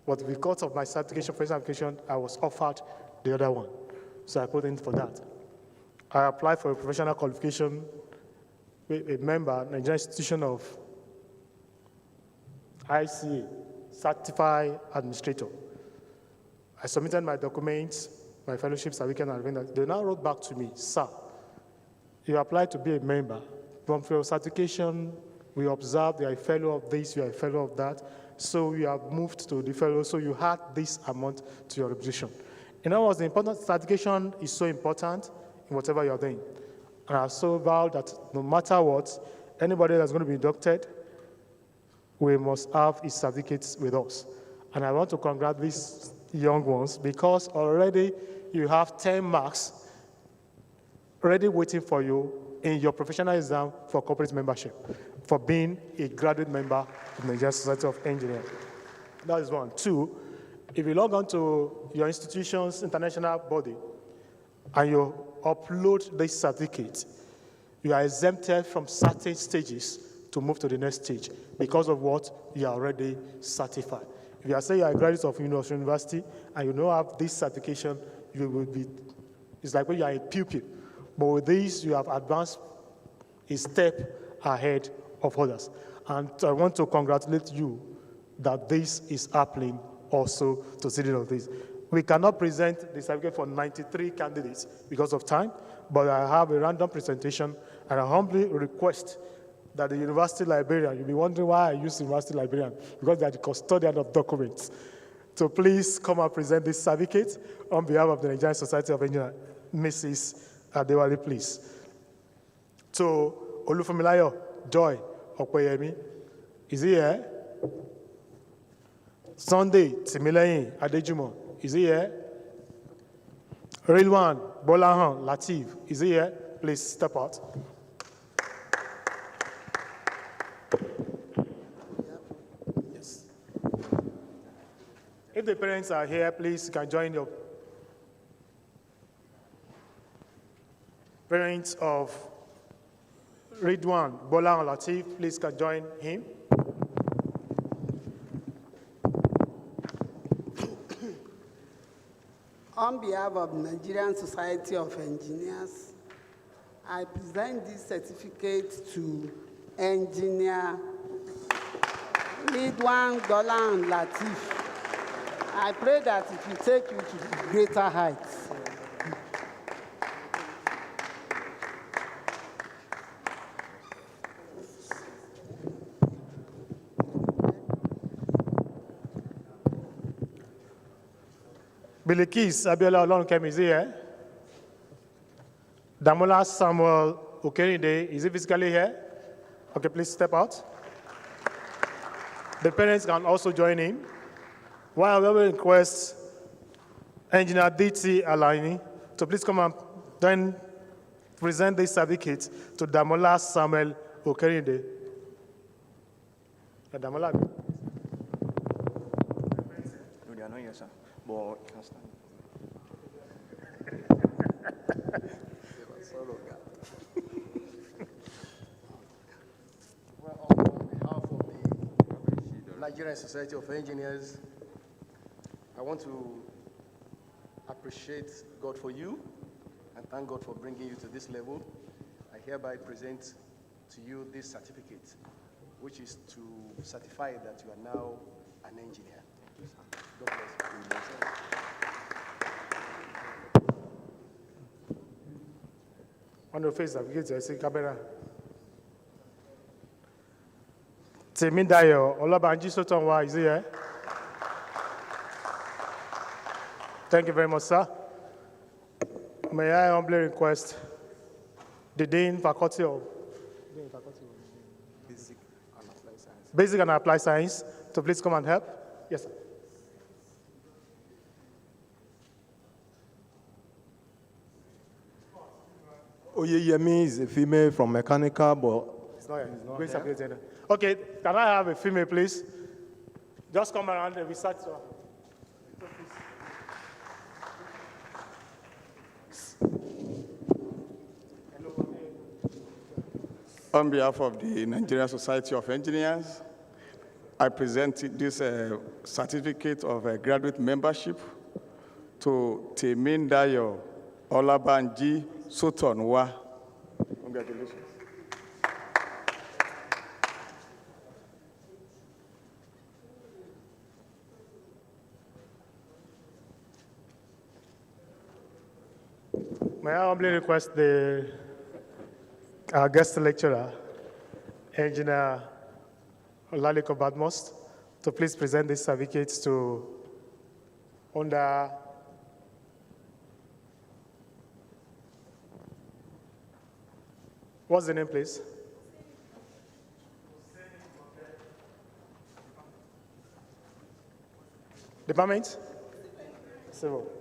but because of my certification, professional application, I was offered the other one. So I put in for that. I applied for a professional qualification with a member, Nigerian Institution of ICA, Certified Administrator. I submitted my documents, my fellowship certificate, and everything. They now wrote back to me, sir, you applied to be a member. From your certification, we observed you are a fellow of this, you are a fellow of that, so you have moved to the fellow, so you had this amount to your reputation. In other words, the important certification is so important in whatever you are doing. And I so vowed that no matter what, anybody that's going to be inducted, we must have his certificates with us. And I want to congratulate these young ones because already you have 10 marks already waiting for you in your professional exam for corporate membership, for being a graduate member of the Nigerian Society of Engineers. That is one. Two, if you log on to your institution's international body and you upload this certificate, you are exempted from certain stages to move to the next stage because of what you are already certified. If you are saying you are a graduate of university and you don't have this certification, you will be, it's like when you are a pupil. But with this, you have advanced a step ahead of others. And I want to congratulate you that this is happening also to citizens of this. We cannot present the certificate for 93 candidates because of time, but I have a random presentation, and I humbly request that the university librarian, you'll be wondering why I use university librarian, because they are the custodian of documents. So please come and present this certificate on behalf of the Nigerian Society of Engineers. Mrs. Adewale, please. So, Olufumilayo Joy Okoyemi, is he here? Sunday Timileyin Adejumo, is he here? Rilwan Bolahan Latif, is he here? Please step out. Yes. If the parents are here, please you can join your parents of Ridwan Bolahan Latif, please can join him. On behalf of the Nigerian Society of Engineers, I present this certificate to Engineer Ridwan Bolahan Latif. I pray that it will take you to greater heights. Bilikis Abiola Olorunkemi, is he here? Damola Samuel Okerinde, is he physically here? Okay, please step out. The parents can also join in. While we will request Engineer D.T. Alaini to please come and then present this certificate to Damola Samuel Okerinde. Damola. No, they are not here, sir. But you can stand. Well, on behalf of the Nigerian Society of Engineers, I want to appreciate God for you and thank God for bringing you to this level. I hereby present to you this certificate, which is to certify that you are now an engineer. God bless you. On the face of it, I see camera. Temidayo, Olabanji Sotonwa is here. Thank you very much, sir. May I humbly request the Dean Faculty of Basic and Applied Science to please come and help. Yes, sir. Oyeyemi is a female from mechanical, but it's not here. Okay, can I have a female, please? Just come around and research. On behalf of the Nigerian Society of Engineers, I present this certificate of graduate membership to Temindayo Olabanji Sotonwa. Congratulations. May I humbly request our guest lecturer, Engineer Olaliko Badmos, to please present these certificates to under what's the name, please? Department? Civil.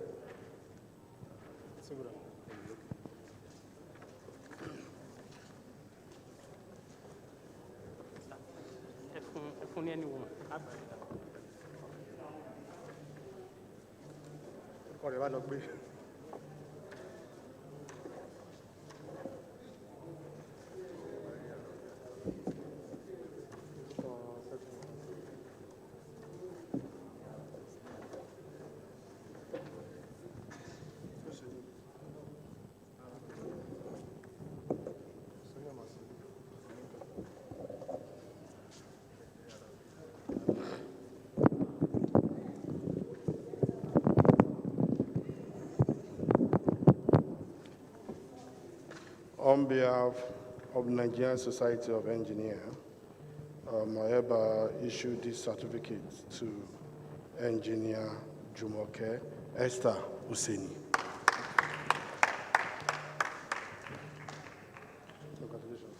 On behalf of the Nigerian Society of Engineers, I hereby issue this certificate to Engineer Jumoke Esther Useni. Congratulations.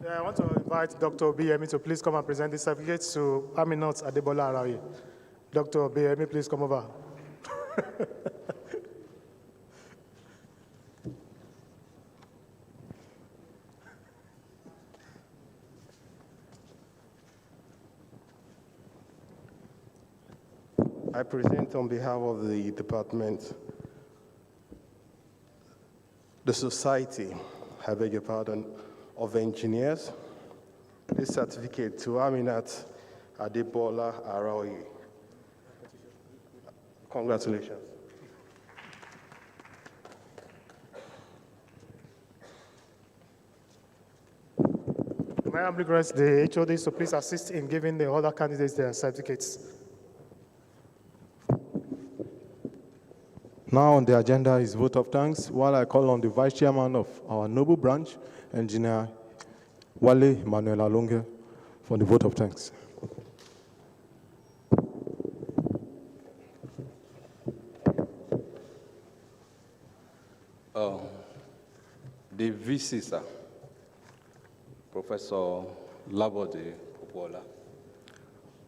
Yeah, I want to invite Dr. Obiyemi to please come and present this certificate to Aminat Adebola Araye. Dr. Obiyemi, please come over. I present on behalf of the department, the Society, I beg your pardon, of Engineers, this certificate to Aminat Adebola Araye. Congratulations. May I request the HOD to please assist in giving the other candidates their certificates. now on the agenda is vote of thanks, while I call on the Vice Chairman of our Noble Branch, Engineer Wale Emmanuel Alonge, for the vote of thanks. The VC, sir. Professor Labode Popola.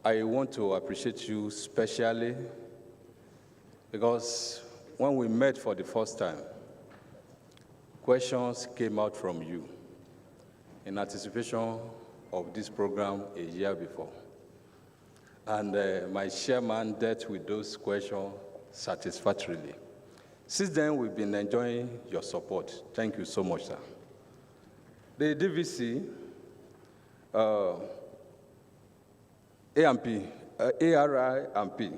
I want to appreciate you specially because when we met for the first time, questions came out from you in anticipation of this program a year before. And my chairman dealt with those questions satisfactorily. Since then, we've been enjoying your support. Thank you so much, sir. The DVC, ARI and P,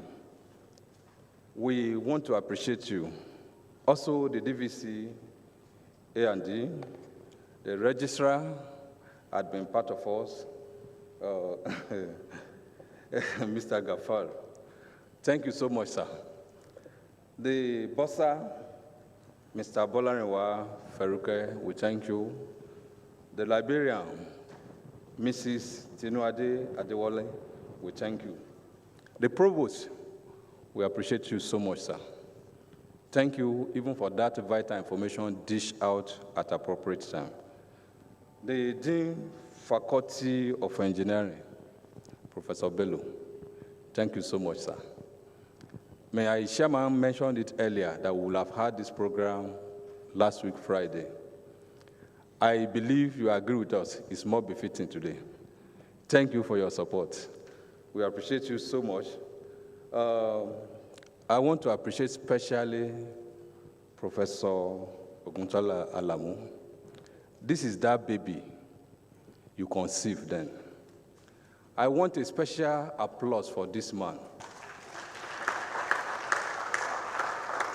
we want to appreciate you. Also, the DVC, A&D, the registrar had been part of us, Mr. Gafar. Thank you so much, sir. The bossa, Mr. Bolarinwa Feruke, we thank you. The librarian, Mrs. Tinuade Adewale, we thank you. The provost, we appreciate you so much, sir. Thank you even for that vital information dished out at appropriate time. The Dean Faculty of Engineering, Professor Bello, thank you so much, sir. May I, Chairman mentioned it earlier that we will have had this program last week, Friday. I believe you agree with us, it's more befitting today. Thank you for your support. We appreciate you so much. I want to appreciate especially Professor Oguntola Alamu. This is that baby you conceived then. I want a special applause for this man.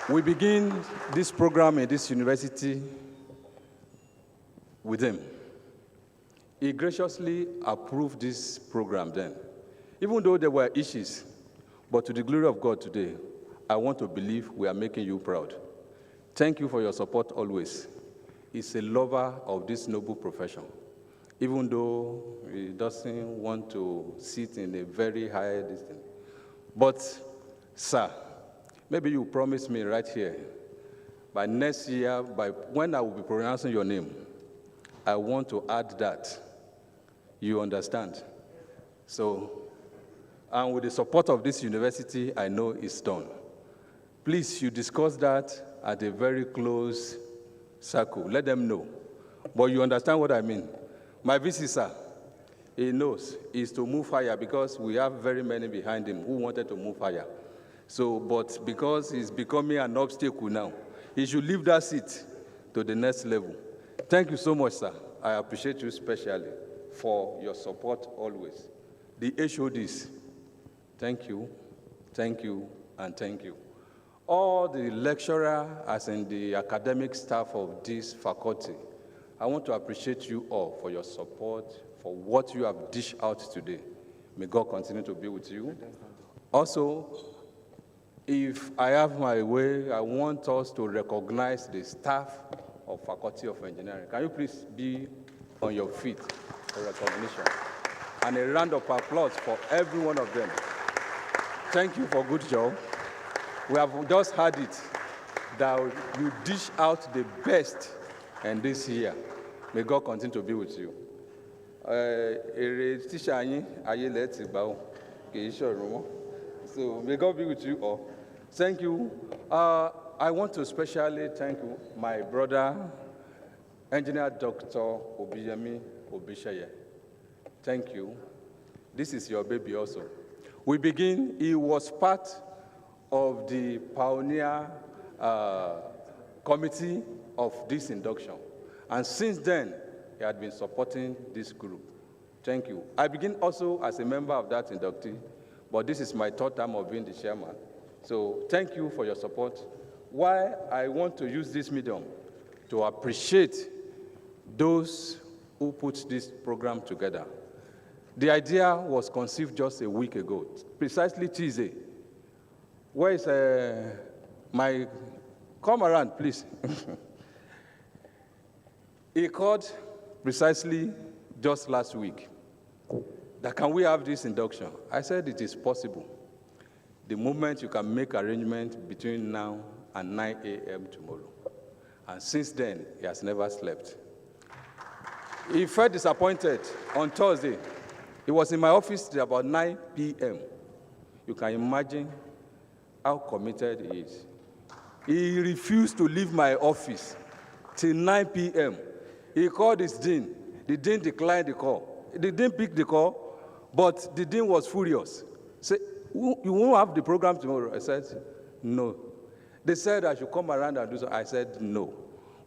We begin this program in this university with him. He graciously approved this program then, even though there were issues. But to the glory of God today, I want to believe we are making you proud. Thank you for your support always. He's a lover of this noble profession, even though he doesn't want to sit in a very high distance. But, sir, maybe you promise me right here, by next year, by when I will be pronouncing your name, I want to add that. You understand? So, and with the support of this university, I know it's done. Please, you discuss that at a very close circle. Let them know. But you understand what I mean. My VC, sir, he knows, is to move higher because we have very many behind him who wanted to move higher. So, but because he's becoming an obstacle now, he should leave that seat to the next level. Thank you so much, sir. I appreciate you especially for your support always. The HODs, thank you, and thank you. All the lecturer, as in the academic staff of this faculty, I want to appreciate you all for your support, for what you have dished out today. May God continue to be with you. Also, if I have my way, I want us to recognize the staff of Faculty of Engineering. Can you please be on your feet for recognition? And a round of applause for every one of them. Thank you for good job. We have just heard it, that you dish out the best in this year. May God continue to be with you. So may God be with you all. Thank you. I want to especially thank my brother, Engineer Dr. Obiyemi Obisheye. Thank you. This is your baby also. We begin, he was part of the pioneer committee of this induction. And since then, he had been supporting this group. Thank you. I begin also as a member of that inductee, but this is my third time of being the chairman. So thank you for your support. Why I want to use this medium to appreciate those who put this program together. The idea was conceived just a week ago, precisely Tuesday. Where is my, come around, please. He called precisely just last week that can we have this induction? I said it is possible. The moment you can make arrangement between now and 9 a.m. tomorrow. And since then, he has never slept. He felt disappointed on Thursday. He was in my office till about 9 p.m. You can imagine how committed he is. He refused to leave my office till 9 p.m. He called his dean. The dean declined the call. The dean picked the call, but the dean was furious. Said, "You won't have the program tomorrow?" I said, "No." They said I should come around and do so. I said, "No.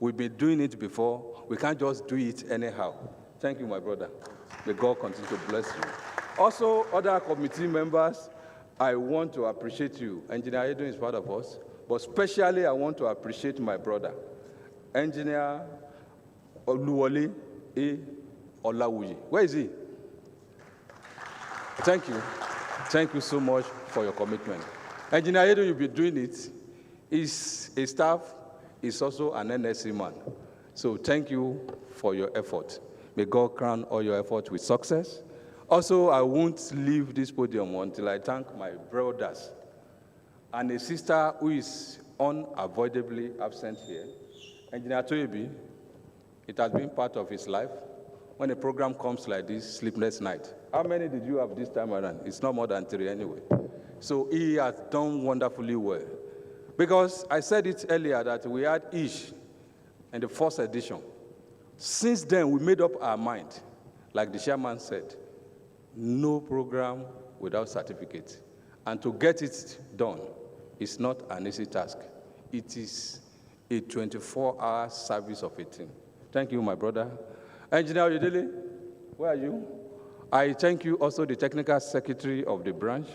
We've been doing it before. We can't just do it anyhow." Thank you, my brother. May God continue to bless you. Also, other committee members, I want to appreciate you. Engineer Edwin is part of us, but especially I want to appreciate my brother, Engineer Oluwole A. Olawuyi. Where is he? Thank you. Thank you so much for your commitment. Engineer Edwin, you'll be doing it. He's a staff. He's also an NSC man. So thank you for your effort. May God crown all your efforts with success. Also, I won't leave this podium until I thank my brothers and a sister who is unavoidably absent here. Engineer Toyebi, it has been part of his life. When a program comes like this, sleepless night. How many did you have this time around? It's not more than 3 anyway. So he has done wonderfully well. Because I said it earlier that we had Ish in the first edition. Since then, we made up our mind, like the chairman said, no program without certificate. And to get it done is not an easy task. It is a 24-hour service of a team. Thank you, my brother. Engineer Oyedele, where are you? I thank you also, the technical secretary of the branch.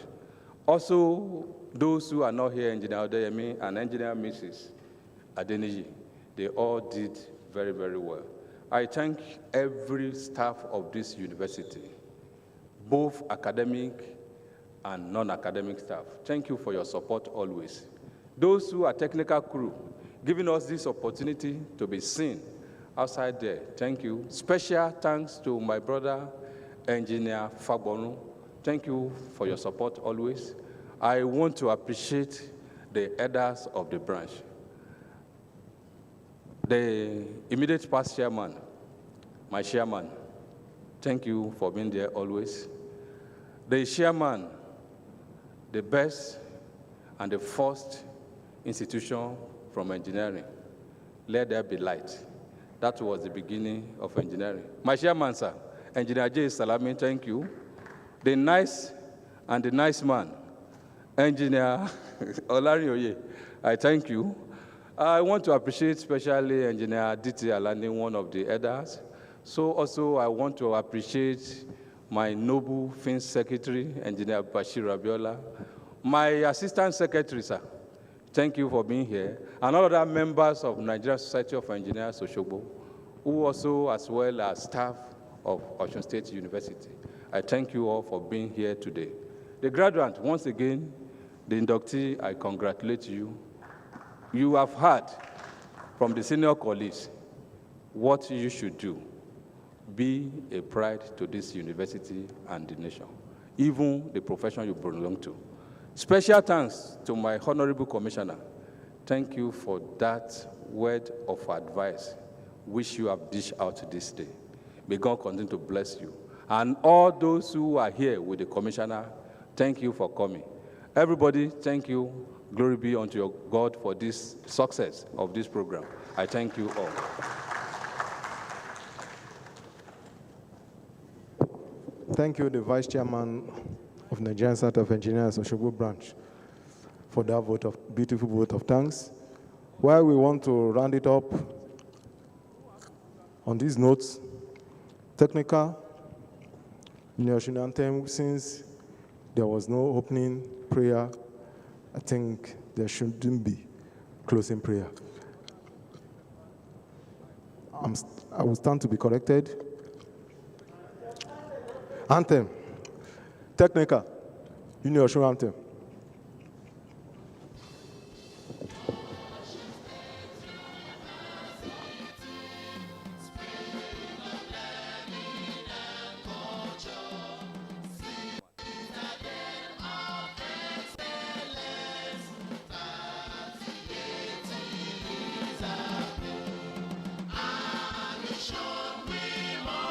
Also, those who are not here, Engineer Odeyemi and Engineer Mrs. Adeniji, they all did very, very well. I thank every staff of this university, both academic and non-academic staff. Thank you for your support always. Those who are technical crew, giving us this opportunity to be seen outside there, thank you. Special thanks to my brother, Engineer Fagbonu. Thank you for your support always. I want to appreciate the elders of the branch. The immediate past chairman, my chairman, thank you for being there always. The chairman, the best and the first institution from engineering, let there be light. That was the beginning of engineering. My chairman, sir, Engineer J. Salami, thank you. The nice and the nice man, Engineer Olarioye, I thank you. I want to appreciate especially Engineer D.T. Alani, one of the elders. So also I want to appreciate my noble Finance Secretary, Engineer Bashir Abiola, my Assistant Secretary, sir. Thank you for being here. And all other members of Nigerian Society of Engineers, Osogbo, who also as well as staff of Osun State University. I thank you all for being here today. The graduate, once again, the inductee, I congratulate you. You have heard from the senior colleagues what you should do. Be a pride to this university and the nation, even the profession you belong to. Special thanks to my honorable commissioner. Thank you for that word of advice which you have dished out this day. May God continue to bless you. And all those who are here with the commissioner, thank you for coming. Everybody, thank you. Glory be unto your God for this success of this program. I thank you all. Thank you, the Vice Chairman of Nigerian Society of Engineers, Osogbo branch, for that beautiful vote of thanks. While we want to round it up on these notes, technical, national anthem, since there was no opening prayer, I think there shouldn't be closing prayer. I will stand to be corrected. Anthem. Technical. Union Osun anthem. We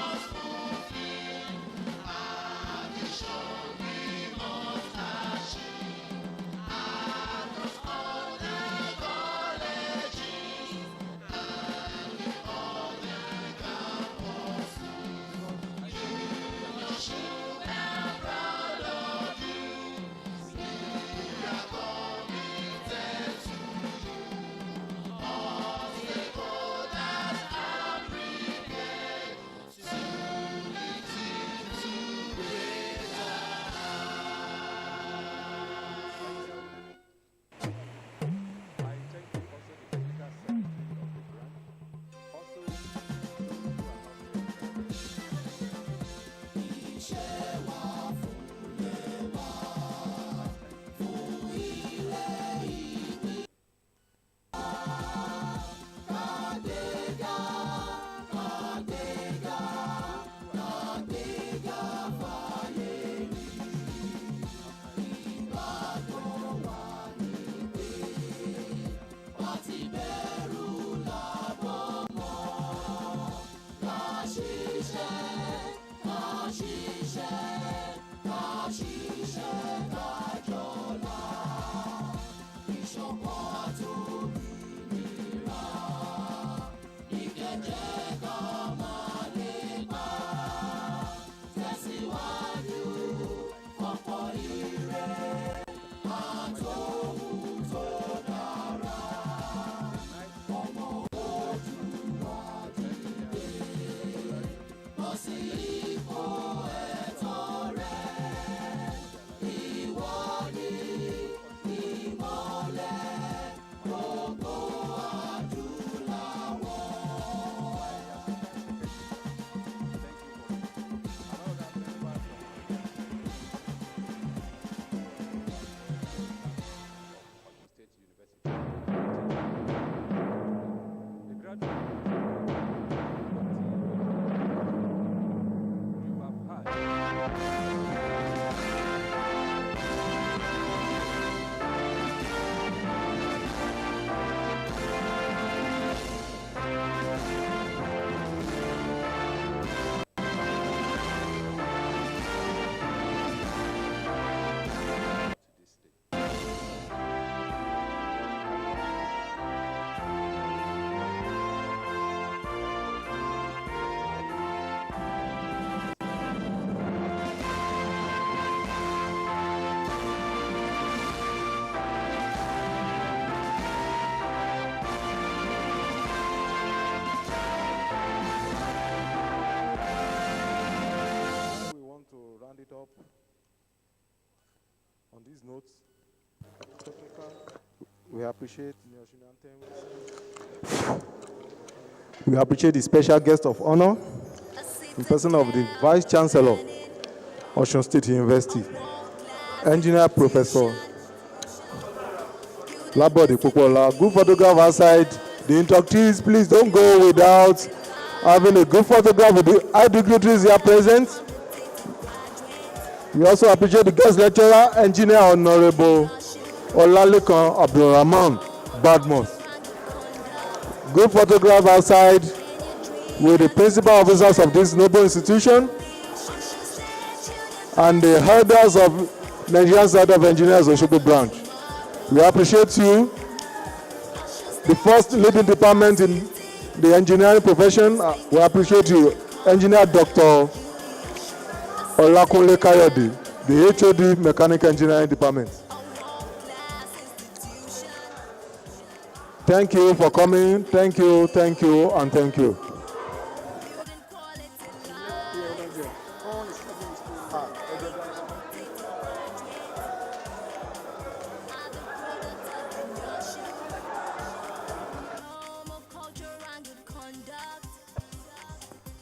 these notes, we appreciate the special guest of honor, in person of the Vice Chancellor, OSUN State University, Engineer Professor Labode Popola. Good photograph outside. The inductees, please don't go without having a good photograph with the high dignitaries here present. We also appreciate the guest lecturer, Engineer Honorable Olalekan Abdulrahman Badmos. Good photograph outside with the principal officers of this noble institution and the elders of Nigerian Society of Engineers Osogbo branch. We appreciate you. The first leading department in the engineering profession, we appreciate you, Engineer Dr. Olakunle Kayode, the HOD Mechanical Engineering Department. Thank you for coming. Thank you, and thank you.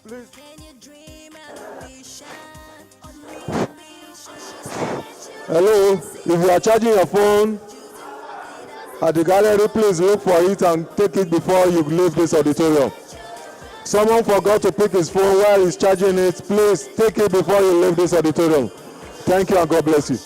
Please. Hello, if you are charging your phone at the gallery, please look for it and take it before you leave this auditorium. Someone forgot to pick his phone while he's charging it. Please take it before you leave this auditorium. Thank you and God bless you.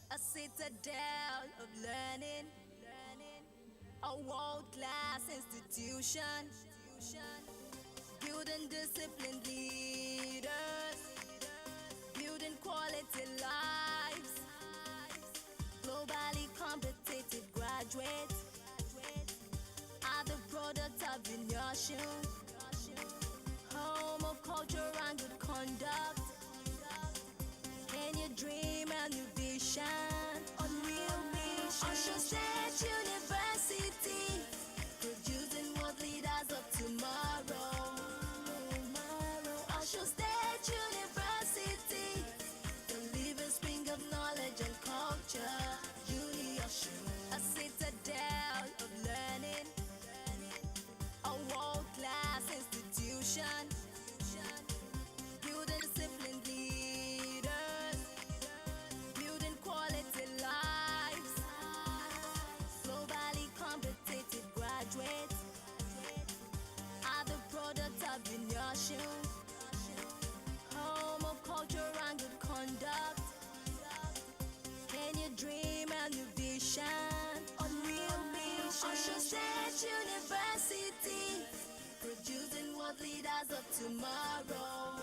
A citadel of learning, a world-class institution, building disciplined leaders, building quality lives, globally competitive graduates are the product of the nation, home of culture and good conduct. Can you dream a new vision? Unreal mission. OSUN State University, producing world leaders of tomorrow. OSUN State University, the living spring of knowledge and culture. UniOSUN, a citadel of learning, a world-class institution, building disciplined leaders, building quality lives, globally competitive graduates are the product of the nation, home of culture and good conduct. Can you dream a new vision? Unreal mission. OSUN State University, producing world leaders of tomorrow.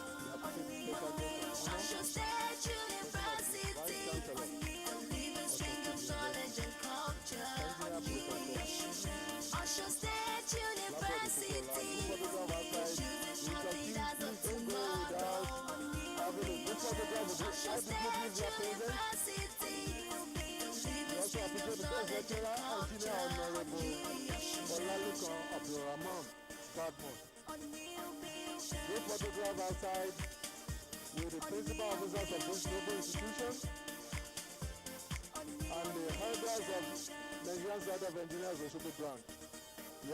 OSUN State University, the living string of knowledge and culture. OSUN State University, producing world leaders of tomorrow. OSUN State University, the living string of knowledge and culture. Olalekan Abdulrahman Badmos. Good photograph outside with the principal officers of this noble institution and the elders of Nigerian Society of Engineers Osogbo branch.